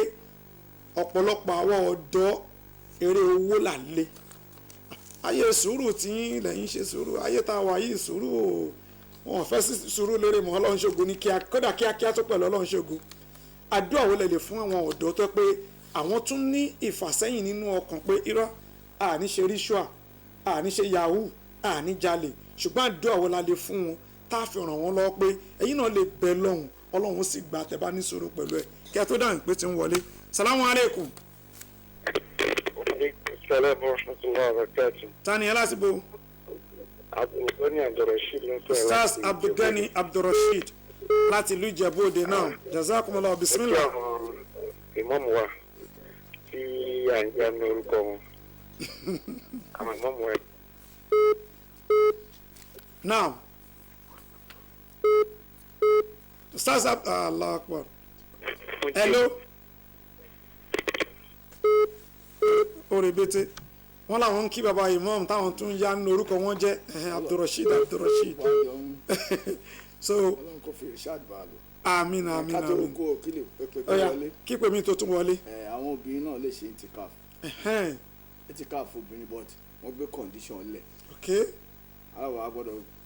ọ̀pọ̀lọpọ̀ àwọn ọ̀dọ́ eré owó là lé ayé sùúrù tí lẹ́yìn ṣe sùúrù ayé tá a wà yìí sùúrù wọn fẹ́ sí sùúrù lérè mọ́ Ọlọ́run ṣògo ní kódà kíákíá tó pẹ̀lú Ọlọ́run ṣògo àdúrà wo lè lè fún àwọn ọ̀dọ́ tó pé àwọn tún ní ìfàsẹ́yìn nínú ọkàn pé irọ́ àní ṣe ríṣùà àní ṣe yahoo àní jalè ṣùgbọ́n àdúrà wo la lè fún wọn tá a fi ràn wọ́n lọ́wọ́ pé ẹ̀yin náà lè bẹ lọ́hùn Ọlọ́run sì gbà tẹ́ bá ní sùúrù pẹ̀lú ẹ̀ kí ẹ tó dáhùn pé ti ń wọlé salamu aleykum. tani ẹ láti bo. Ustaz Abdulgani Abdulrasheed láti ìlú Ìjẹ̀bú-Òde náà jazakumullahu bismillah. ìmọ̀mù wa tí à ń jẹ́ ní orúkọ wọn àwọn ìmọ̀mù ẹ̀. now Ustaz Allah akbar hello orebete wọn làwọn ń kí baba imam táwọn tún yá ní orúkọ wọn jẹ́ Abdulrasheed so àmín àmín ká tó àmín. kó kílè pẹpẹ Ó yá, wọlé kí pé mi tó tún wọlé. àwọn obìnrin náà lè ṣe itikaf Ẹ̀hẹ́n, itikaf obìnrin but wọ́n gbé condition lẹ̀ ok àwọn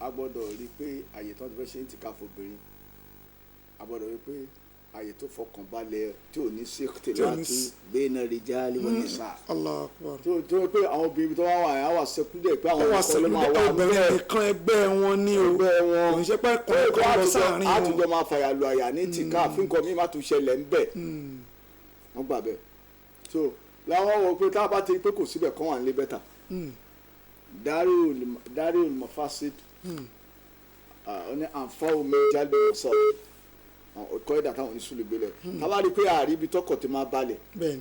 agbọ́dọ̀ rí pé àyè tó ń fẹ́ ṣe itikaf obìnrin agbọ́dọ̀ rí pé àyè tó fọkàn balẹ̀ tí ò ní sèkìtì láti bẹ́ẹ̀nà rijali wan nisa Allahu Akbar. tó pé àwọn obìnrin tó wà wà wà sẹ́kúndẹ̀ pé àwọn ó wà ọkọ ló máa wà obìnrin nìkan ẹgbẹ́ wọn ní o ẹgbẹ́ wọn kò ń ṣe pé kọ̀ọ̀kan lọ sáàrin wọn. àtúndọ̀ máa fàyà lu àyà ní tìka fúnkọ mi má tún ṣẹlẹ̀ ń bẹ̀ wọ́n gbà bẹ́ẹ̀ so làwọn wọ pé tá a bá ti pé kò síbẹ̀ kán wà nílé bẹ́tà Darul Mafasid ní àǹfààní omi jáde sọ̀rọ̀ ọkọ ẹ̀dá táwọn oníṣòwò gbélé tábà rí pé àárí ibi tọkọ ti máa balẹ̀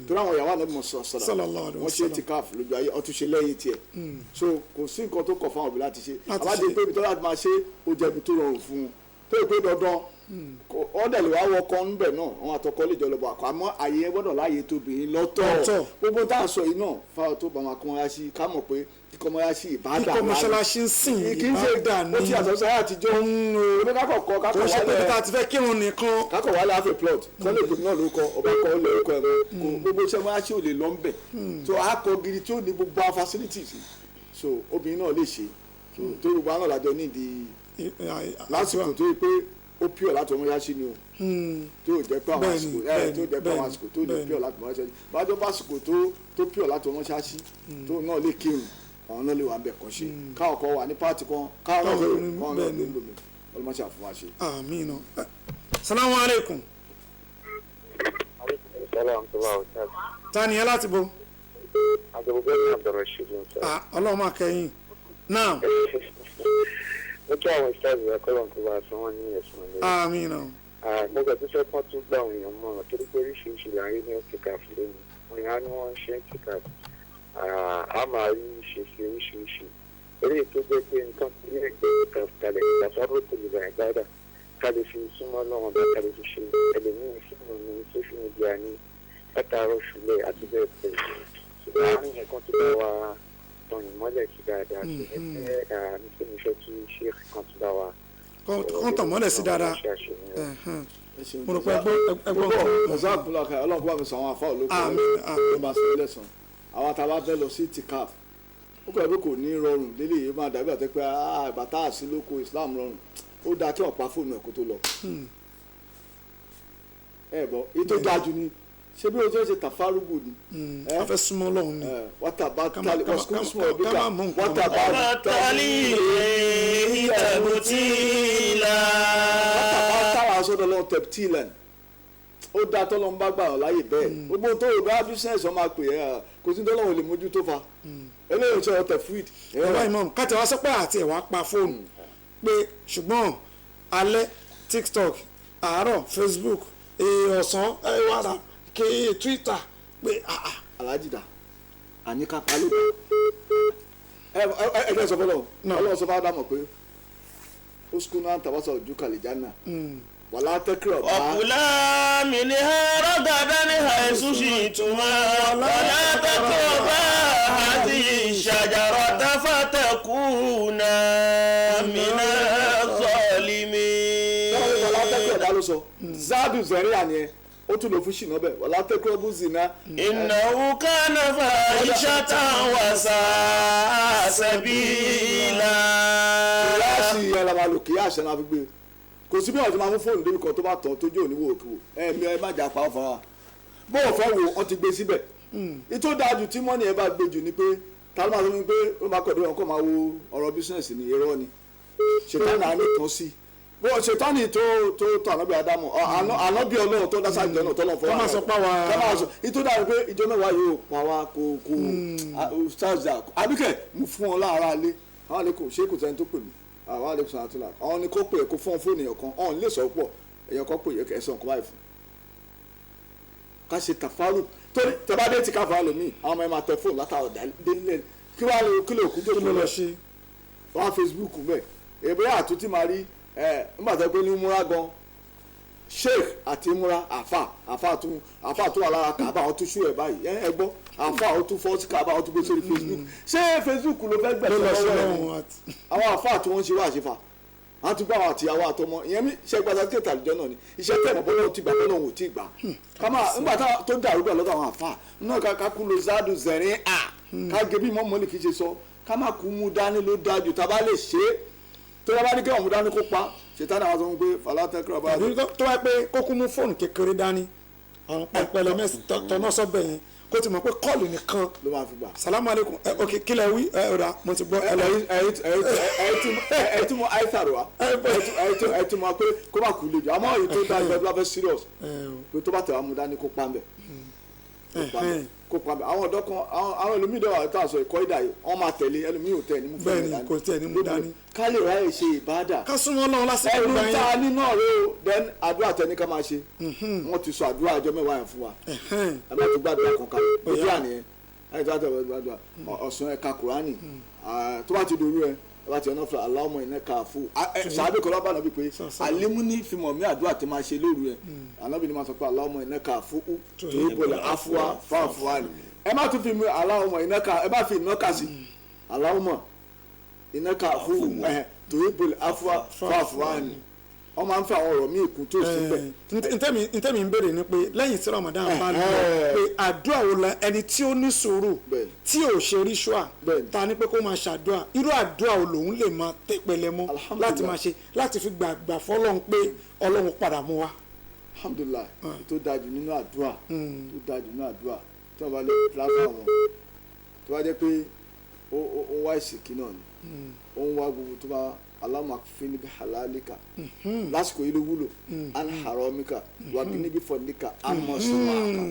torí àwọn ìyàwó àná mọ̀ sọ̀rọ̀ wọ́n ṣe itikaf lójú ayé ọtún ṣe lẹ́yìn tiẹ̀ so kò sí nǹkan tó kọ̀ fáwọn òbí láti ṣe àbájáde pé ibi tó láti máa ṣe ó jẹ́ ibi tó rọrùn fún un tó yẹ pé dandan ọ̀dẹ̀ lè wá wọkọ̀ ńbẹ̀ náà àwọn àtọkọ lè jọ lọ bọ̀ àmọ́ àyè yẹn gbọ́dọ̀ láàyè tóbìnrin lọ́tọ̀ gbogbo tá à ń sọ yìí náà fáwọn tó bá máa kọ́ wọn sí ká mọ̀ pé kíkọ́ mọ́ṣáláṣí ìbádà kíkọ́ mọ́ṣáláṣí ń sìn ìbádà ní ó ti àtọ́sọ́ àtijọ́ omi kákọ̀ọ́ kò ṣe pé bí ta ti fẹ́ kírun nìkan. kákọ̀ wà láàfin plot kọ́lé ìgbìmọ̀ náà ló kọ ọba kọ́ ó lè kọ́ ẹ̀rọ kò gbogbo iṣẹ́ mọ́ṣáláṣí ò lè lọ ń bẹ̀ so a kọ gidi tí ó ní gbogbo àwọn facilities so obìnrin náà lè ṣe tó gbogbo àwọn ọ̀làjọ nídìí lásìkò tó yẹ pé ó pure láti ọmọ yá sí ni o tó jẹ́ pé àwọn àsìkò tó jẹ́ pé àwọn àsìkò tó ní pure láti ọmọ yá sí bájọ́ bá àsìkò tó pure láti ọmọ yá sí tó náà lè kírun àwọn náà lè wà bẹ̀ kàn ṣe káwọn kan wà ní pààtì kan káwọn náà fẹ́ kàn náà lè lómi ọlọ́mọṣẹ́ àfọwọ́ ṣe. àmín o. salamu aleykum. ta ni ẹ láti bo. àjọ̀gbọ́n Abdulrasheed ń sọ. ọlọ́run máa kẹ́yìn náà. mo kí àwọn ìṣàlù ẹ̀kọ́ lọ́n kó bá a sọ wọ́n ní ẹ̀sùn ọ̀lẹ́. àmín o. mo gbà tó fẹ́ kán tún gbà àwọn èèyàn mọ̀ràn torí pé oríṣiríṣi là ń rí ní itikaf lónìí wọn yà á ní wọ́n ń ṣe itikaf a máa rí ìṣesí oríṣiríṣi eré tó gbé pé nǹkan tó ní ẹgbẹ́ itikaf kalẹ̀ ìgbàsọ́rọ̀ kò lè bàa gbádà ká lè fi súnmọ́ lọ́wọ́ bá ká lè fi ṣe ẹlòmíì fíìmù ní social media ní látàárọ̀ ṣùlẹ̀ àti bẹ́ẹ̀ bẹ́ẹ̀ ṣùgbọ́n àwọn nǹkan tó bá wa tàn ìmọ́lẹ̀ sí dáadáa tó ẹgbẹ́ nítorí iṣẹ́ tí ṣe kan tó bá wa. kọ́ tàn mọ́lẹ̀ sí dáadáa. mo rò pé ẹgbọ́n kan. ọ̀sán àbúlọ̀ kan ọlọ́run kó bá mi sọ àwọn afá olóko ló bá sọ lẹ́sàn àwọn àtàwọn abẹ́ lọ sí itikaf ó kọ̀ pé kò ní rọrùn lélẹ̀ yìí máa dàbí àti pé bàtà àsí lóko Islam rọrùn ó dáa kí ọ̀pá fóònù ẹ̀ kó tó lọ. ẹ bọ èyí tó dáa jù ni ṣé bí o tó ṣe tàfárúgù ni. a fẹ́ súnmọ́ lọ́hùn ni. wọ́tà bá tali ọ̀sùnkún súnmọ́ ọ̀bí ká wọ́tà bá tali tẹ̀bùtìlà. wọ́tà bá táwọn aṣọ́dọ̀ lọ́wọ́ tẹ̀bùtìlà ó dáa tọ́lọ́ ń bá gbà ọ́ láyè bẹ́ẹ̀ gbogbo tó o bá bísíǹsì ọmọ àpè ẹ̀ kò sí tọ́lọ́ ò lè mójú tó fa eléyìí ṣe ọtẹ fluid. ọba imam káàtì wá sọ pé àti ẹ̀wà pa fóònù pé ṣùgbọ́n alẹ́ TikTok àárọ̀ Facebook ọ̀sán wàrà kí Twitter pé alájìdá àníkà pálọ̀ ẹgbẹ́ sọ fọlọ́ ọlọ́run sọ fún Ádámù pé ó sukùn náà tàbátà ojú kàlẹ́jà náà wàlá tẹ́kìrọ̀ bá. ọ̀kùnlá mi ní rọ́gàdá ní àìsùsì ìtumọ̀ wàlá tẹ́kìrọ̀ bá àti ìṣàjàrọ̀ táfàtẹ̀kùnà mìíràn sọ̀lìmí. wàlá tẹ́kìrọ̀ bá ló sọ záàdù zẹ̀ríà ni ẹ ó tún lò fún ṣìnà bẹ́ẹ̀ wàlá tẹ́kìrọ̀ bú zina. innahu kana fahishatan wa sa'a sabila. kíláàsì ẹ̀rọ kìí àṣẹ náà fi gbé kò sí bí ọ̀sán máa mú fóònù débi kan tó bá tọ̀ tó jẹ́ òníwò òkèwò ẹ má jà pa ọ́ fara bó o fẹ́ wo ọ ti gbé síbẹ̀ ìtò dájú tí mọ́nì ẹ bá gbé jù ni pé ta ló máa sọ fún mi pé ó máa kọ̀dọ̀ ọkọ̀ máa wo ọ̀rọ̀ bísíǹsì ní irọ́ ni ṣètánì àánú kan sí bó ṣètánì tó ànábì Ádámù ànábì Ọlọ́run tó dáṣà ìjọ náà tó lọ́n fọ́ ká máa sọ pa wá ìtò dájú pé ìjọ mẹ́wàá yóò pa wá kó stars àbíkẹ́ mú fún ọ láàárọ̀ alẹ́ àwọn alẹ́ kò ṣé kò sẹ́ni tó pè mí àwọn alẹ́kùn àtúnlá àwọn ni kò pè é kó fún fóònù èèyàn kan ọ̀hún lè sọ pọ̀ èèyàn kan pè é kẹsàn án kó báyìí fún ká ṣe tàfárù torí tẹ́bádé ti káfà lómi àwọn ọmọ ẹ̀ máa tẹ fóònù látàwọn délé kí wàá lè kí lè kú tó tó lọ ṣe wọ́n á Facebook bẹ́ẹ̀ èbí àtúntì máa rí nígbà tó pé ní múra gan sheikh àti múra àfà tó wà lára kàbá àwọn tó ṣú ẹ̀ báyìí ẹ gbọ́ àfà àwọn tó fọ́ sí kàbá àwọn tó gbé sórí Facebook ṣé Facebook ló fẹ́ gbẹ̀sẹ̀ lọ́wọ́ ẹ̀ àwọn àfà tí wọ́n ń ṣe wá àṣefà àwọn ti gbà àwọn àtìyàwó àtọmọ ìyẹn mi ṣe gba certificate àlùjọ náà ni iṣẹ́ tẹ̀ mọ́ bọ́lá ti gbà bọ́lá òun ò tí ì gbà ká máa ńgbà tó dàrú gbà lọ́dọ̀ àwọn àfa náà ká kú lo zadu zẹ̀rín ká gé bí mọ́mọ́ kì í ṣe sọ ká má kú mú dání ló dájú tá a bá lè ṣe é tó bá ní kí ọ̀mú dání kó pa ṣètàn àwọn sọ pé falatẹ́kọ̀rọ̀ bá tàbí tó wáyé pé kókó mú fóònù kékeré dání àwọn pẹpẹlẹ mẹsì tọ́nà sọ́bẹ̀ yẹn kó ti mọ̀ pé kọ́ọ̀lù nìkan ló máa fi gbà. salamu aleykum ok kílẹ̀ wí ọ̀dà mo ti gbọ́ ẹ lọ. ẹ ti mọ àìsàn wa ẹ ti mọ pé kó má kú lójú àmọ́ èyí tó dá ìgbà tó bá fẹ́ serious pé tó bá tẹ̀ wá mú dání kó pa ń bẹ̀ kó pa ń bẹ̀ àwọn ọ̀dọ́ kan àwọn ẹlòmíì dẹ́wà tó àṣọ ìkọ́ ìdá yìí wọ́n máa tẹ̀lé ẹlòmíì ò tẹ̀ ní mú fún mi dání kò tẹ̀ ní mú dání ká lè ráyè ṣe ìbádà ká súnmọ́ Ọlọ́run lásìkò ẹnu ìgbà yẹn tá a ní náà rẹ o then àdúrà tẹni ká máa ṣe wọ́n ti sọ àdúrà ọjọ́ mẹ́wàá yẹn fún wa àbí àti gbàdúrà kan ká ojú àníyẹn láti tó àtẹ̀wé gbàdúrà ọ̀sán ẹ̀ka kùránì tó bá ti dòru ẹ̀ bá ti ọ̀nà fún aláwọ̀ iná káfù sàbẹ̀ kọ́ lọ́ba nàbí pé alimuni fìmọ̀ mi àdúrà tí máa ṣe lóru ẹ̀ ànábì ni máa sọ pé aláwọ̀ iná káfù tó yẹ bọ̀lẹ̀ afúwa fáfúwa ni ẹ má tún fi mi aláwọ̀ iná ká ẹ bá fi iná ká sí aláwọ̀ iná káfù tó yẹ bọ̀lẹ̀ afúwa fáfúwa ni wọ́n máa ń fẹ́ àwọn ọ̀rọ̀ míì kún tó sí bẹ́ẹ̀. ntẹ́mi ń béèrè ni pé lẹ́yìn tí Ramadan bá lọ pé àdúrà wo la ẹni tí ó ní sùúrù tí ò ṣe ríṣùà ta ni pé kó máa ṣàdúrà irú àdúrà wo lòun lè máa tẹpẹlẹ mọ́ láti máa ṣe láti fi gbàgbà fọ́lọ́run pé Ọlọ́run padà mú wa. alhamdulilayi tó dájú nínú àdúrà tó dájú nínú àdúrà tí wọ́n bá lè pílásà wọn tó bá jẹ́ pé ó wá ìsìnkí náà ni ó ń wá gbogbo tó bá alama fini bi halalika lásìkò yìí ló wúlò an haramika wà kíní bí fọdíkà amọ̀sọ̀wàkà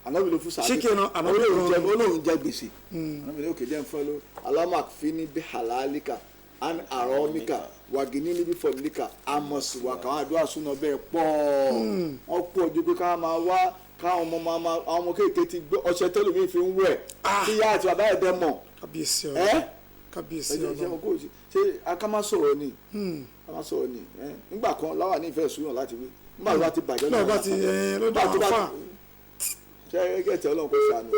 anabi ló fún sàbẹ̀ olóhùn jẹ gbèsè anabi ló kéde ẹnfọ ló alama fini bi halalika an haramika wà kíní bí fọdíkà amọ̀sọ̀wàkà àwọn àdúrà súná bẹ́ẹ̀ pọ̀ wọ́n pọ̀ ju pé ká máa wá káwọn ọmọ kéèké ti gbé ọṣẹ tẹlifí fi ń wẹ̀ kí yá àti bàbá ẹ̀ dẹ́ mọ̀ kábíyèsí ọlọ́run ṣe akámá sọ̀rọ̀ ni nígbà kan láwà ní ìfẹ́ ìṣúná láti wí nígbà tó bá ti bàjẹ́ náà bá ti lọ́dọ̀ àwọn fà ṣe ẹgẹ́ tí ọlọ́run kò ṣàánú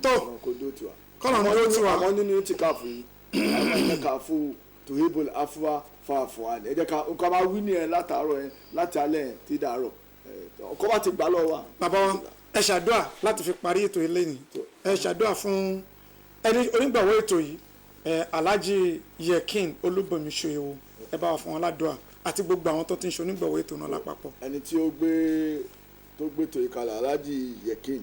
tó kò dó tiwa kọ́nà mọ́ ló tiwa àmọ́ nínú ti káfù yìí ẹ̀ka káfù tòhébùl afúwá fàáfùwá ni ẹ̀jẹ̀ ká máa wí ní ẹ̀ látàárọ̀ ẹ̀ láti alẹ́ ẹ̀ tí dàárọ̀ ọkọ̀ bá ti gbà lọ́wọ́ wa. bàbá wa ẹ ṣàdúrà láti fi parí ètò eléyìí ẹ ṣàdúrà fún ẹni onígbàwọ́ ètò yìí Alhaji Yekin Olúbọ̀mí Ṣòyẹ̀wò ẹ bá wa fún wọn ládùúà àti gbogbo àwọn tó ti ń ṣe onígbàwọ́ ètò náà lápapọ̀. ẹni tí ó gbé tó ìkàlẹ̀ Alhaji Yekin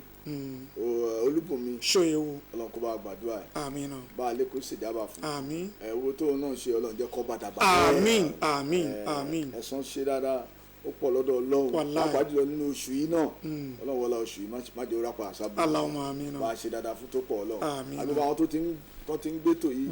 Olúbọ̀mí Ṣòyẹ̀wò Ọlọ́run kó bá gbàdúrà ẹ̀ àmín náà bá a lè kó ṣèjábà fún àmín ẹ̀wọ́ tó náà ṣe Ọlọ́run jẹ́ kọ́ bàtà bàtà àmín àmín àmín ẹ̀san ṣe dáadáa ó pọ̀ lọ́dọ̀ Ọlọ́run pàápàá jùlọ nínú oṣù yìí náà Ọlọ́run wọlé oṣù yìí má jẹ́ òrapà àṣàbò Allahumma àmín náà bá a ṣe dáadáa fún tó pọ̀ Ọlọ́run àmín àbí àwọn tó ti ń gbé tò yìí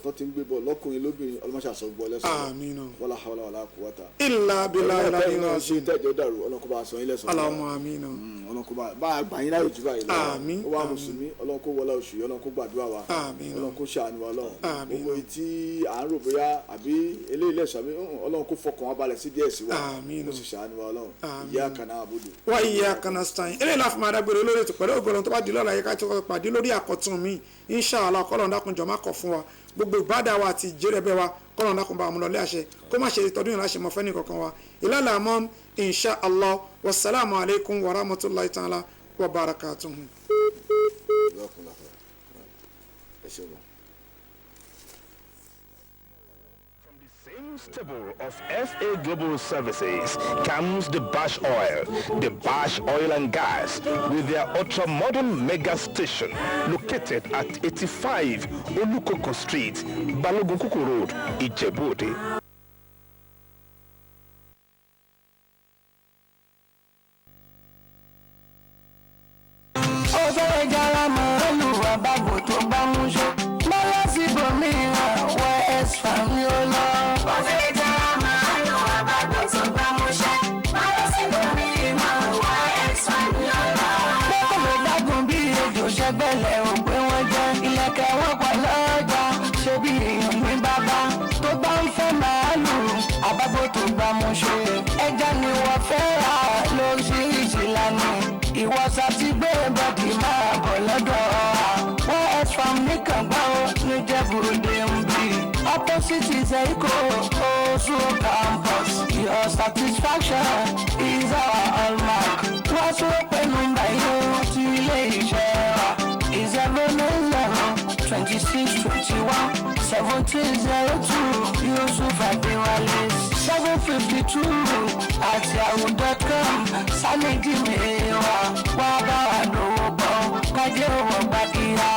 tó ti ń gbé bọ̀ lọ́kùnrin lóbìnrin ọlọ́mọṣà sọ gbọ́ lẹ́sọ̀ọ́ àmín náà wala hawla wala quwwata illa billahi al-aliyyil azim tẹ́jọ́ dàrú Ọlọ́run kó bá a sọ yín lẹ́sọ̀ọ́ Allahumma àmín náà Ọlọ́run kó bá a gbà yín láyè jù báyìí lọ àmín ó wà mùsùlùmí Ọlọ́run kó wọlé oṣù yìí Ọlọ́run kó gbàdúrà wa Ọlọ́run kó ṣàánú wa Ọlọ́run gbogbo etí à ń rò bóyá àbí eléyìí lẹ́sọ̀ àbí Ọlọ́run kó fọkàn wa balẹ̀ sí díẹ̀ sí wa kó sì ṣàánú wa Ọlọ́run iyyaka na'budu wa iyyaka nasta'in eléyìí láfi máa dágbére lórí ètò pẹ̀lú ògbọ́n tó bá di lọ́la yìí ká tó pàdé lórí àkọ́tún mi inshallah kọ́lọ̀ dákunjọ́ má kọ̀ fún wa gbogbo ìbádà wa àti ìjẹ́rẹ̀bẹ̀ wa kọ́lọ̀ dákun bá àmúlọ́lé àṣẹ kó má ṣe tọdún ìlàṣẹ mọ́ fẹ́ni kankan wa ìlàlà mọ́ inshallah wasalaamu alaykum wa rahmatulahi ta'ala wa barakatuhu. Stable of FA Global Services comes the Bash Oil. The Bash Oil and Gas with their ultra-modern mega station located at 85 Olukoko Street, Balogun Kuku Road, Ijebu Ode. Bẹ́lẹ̀ ò pé wọ́n jẹ́ ilẹ̀kẹ̀ wọ́n pa lọ́jà ṣebí èèyàn ní bàbá tó bá ń fẹ́ máa. Opposite is Echo, Osu campus. Your satisfaction is our hallmark. What's open by you to is 790-2621 1702 Yusuf Adewale 752 at yahoo.com. Samedi mewa waba wanobo kaje owo bakira.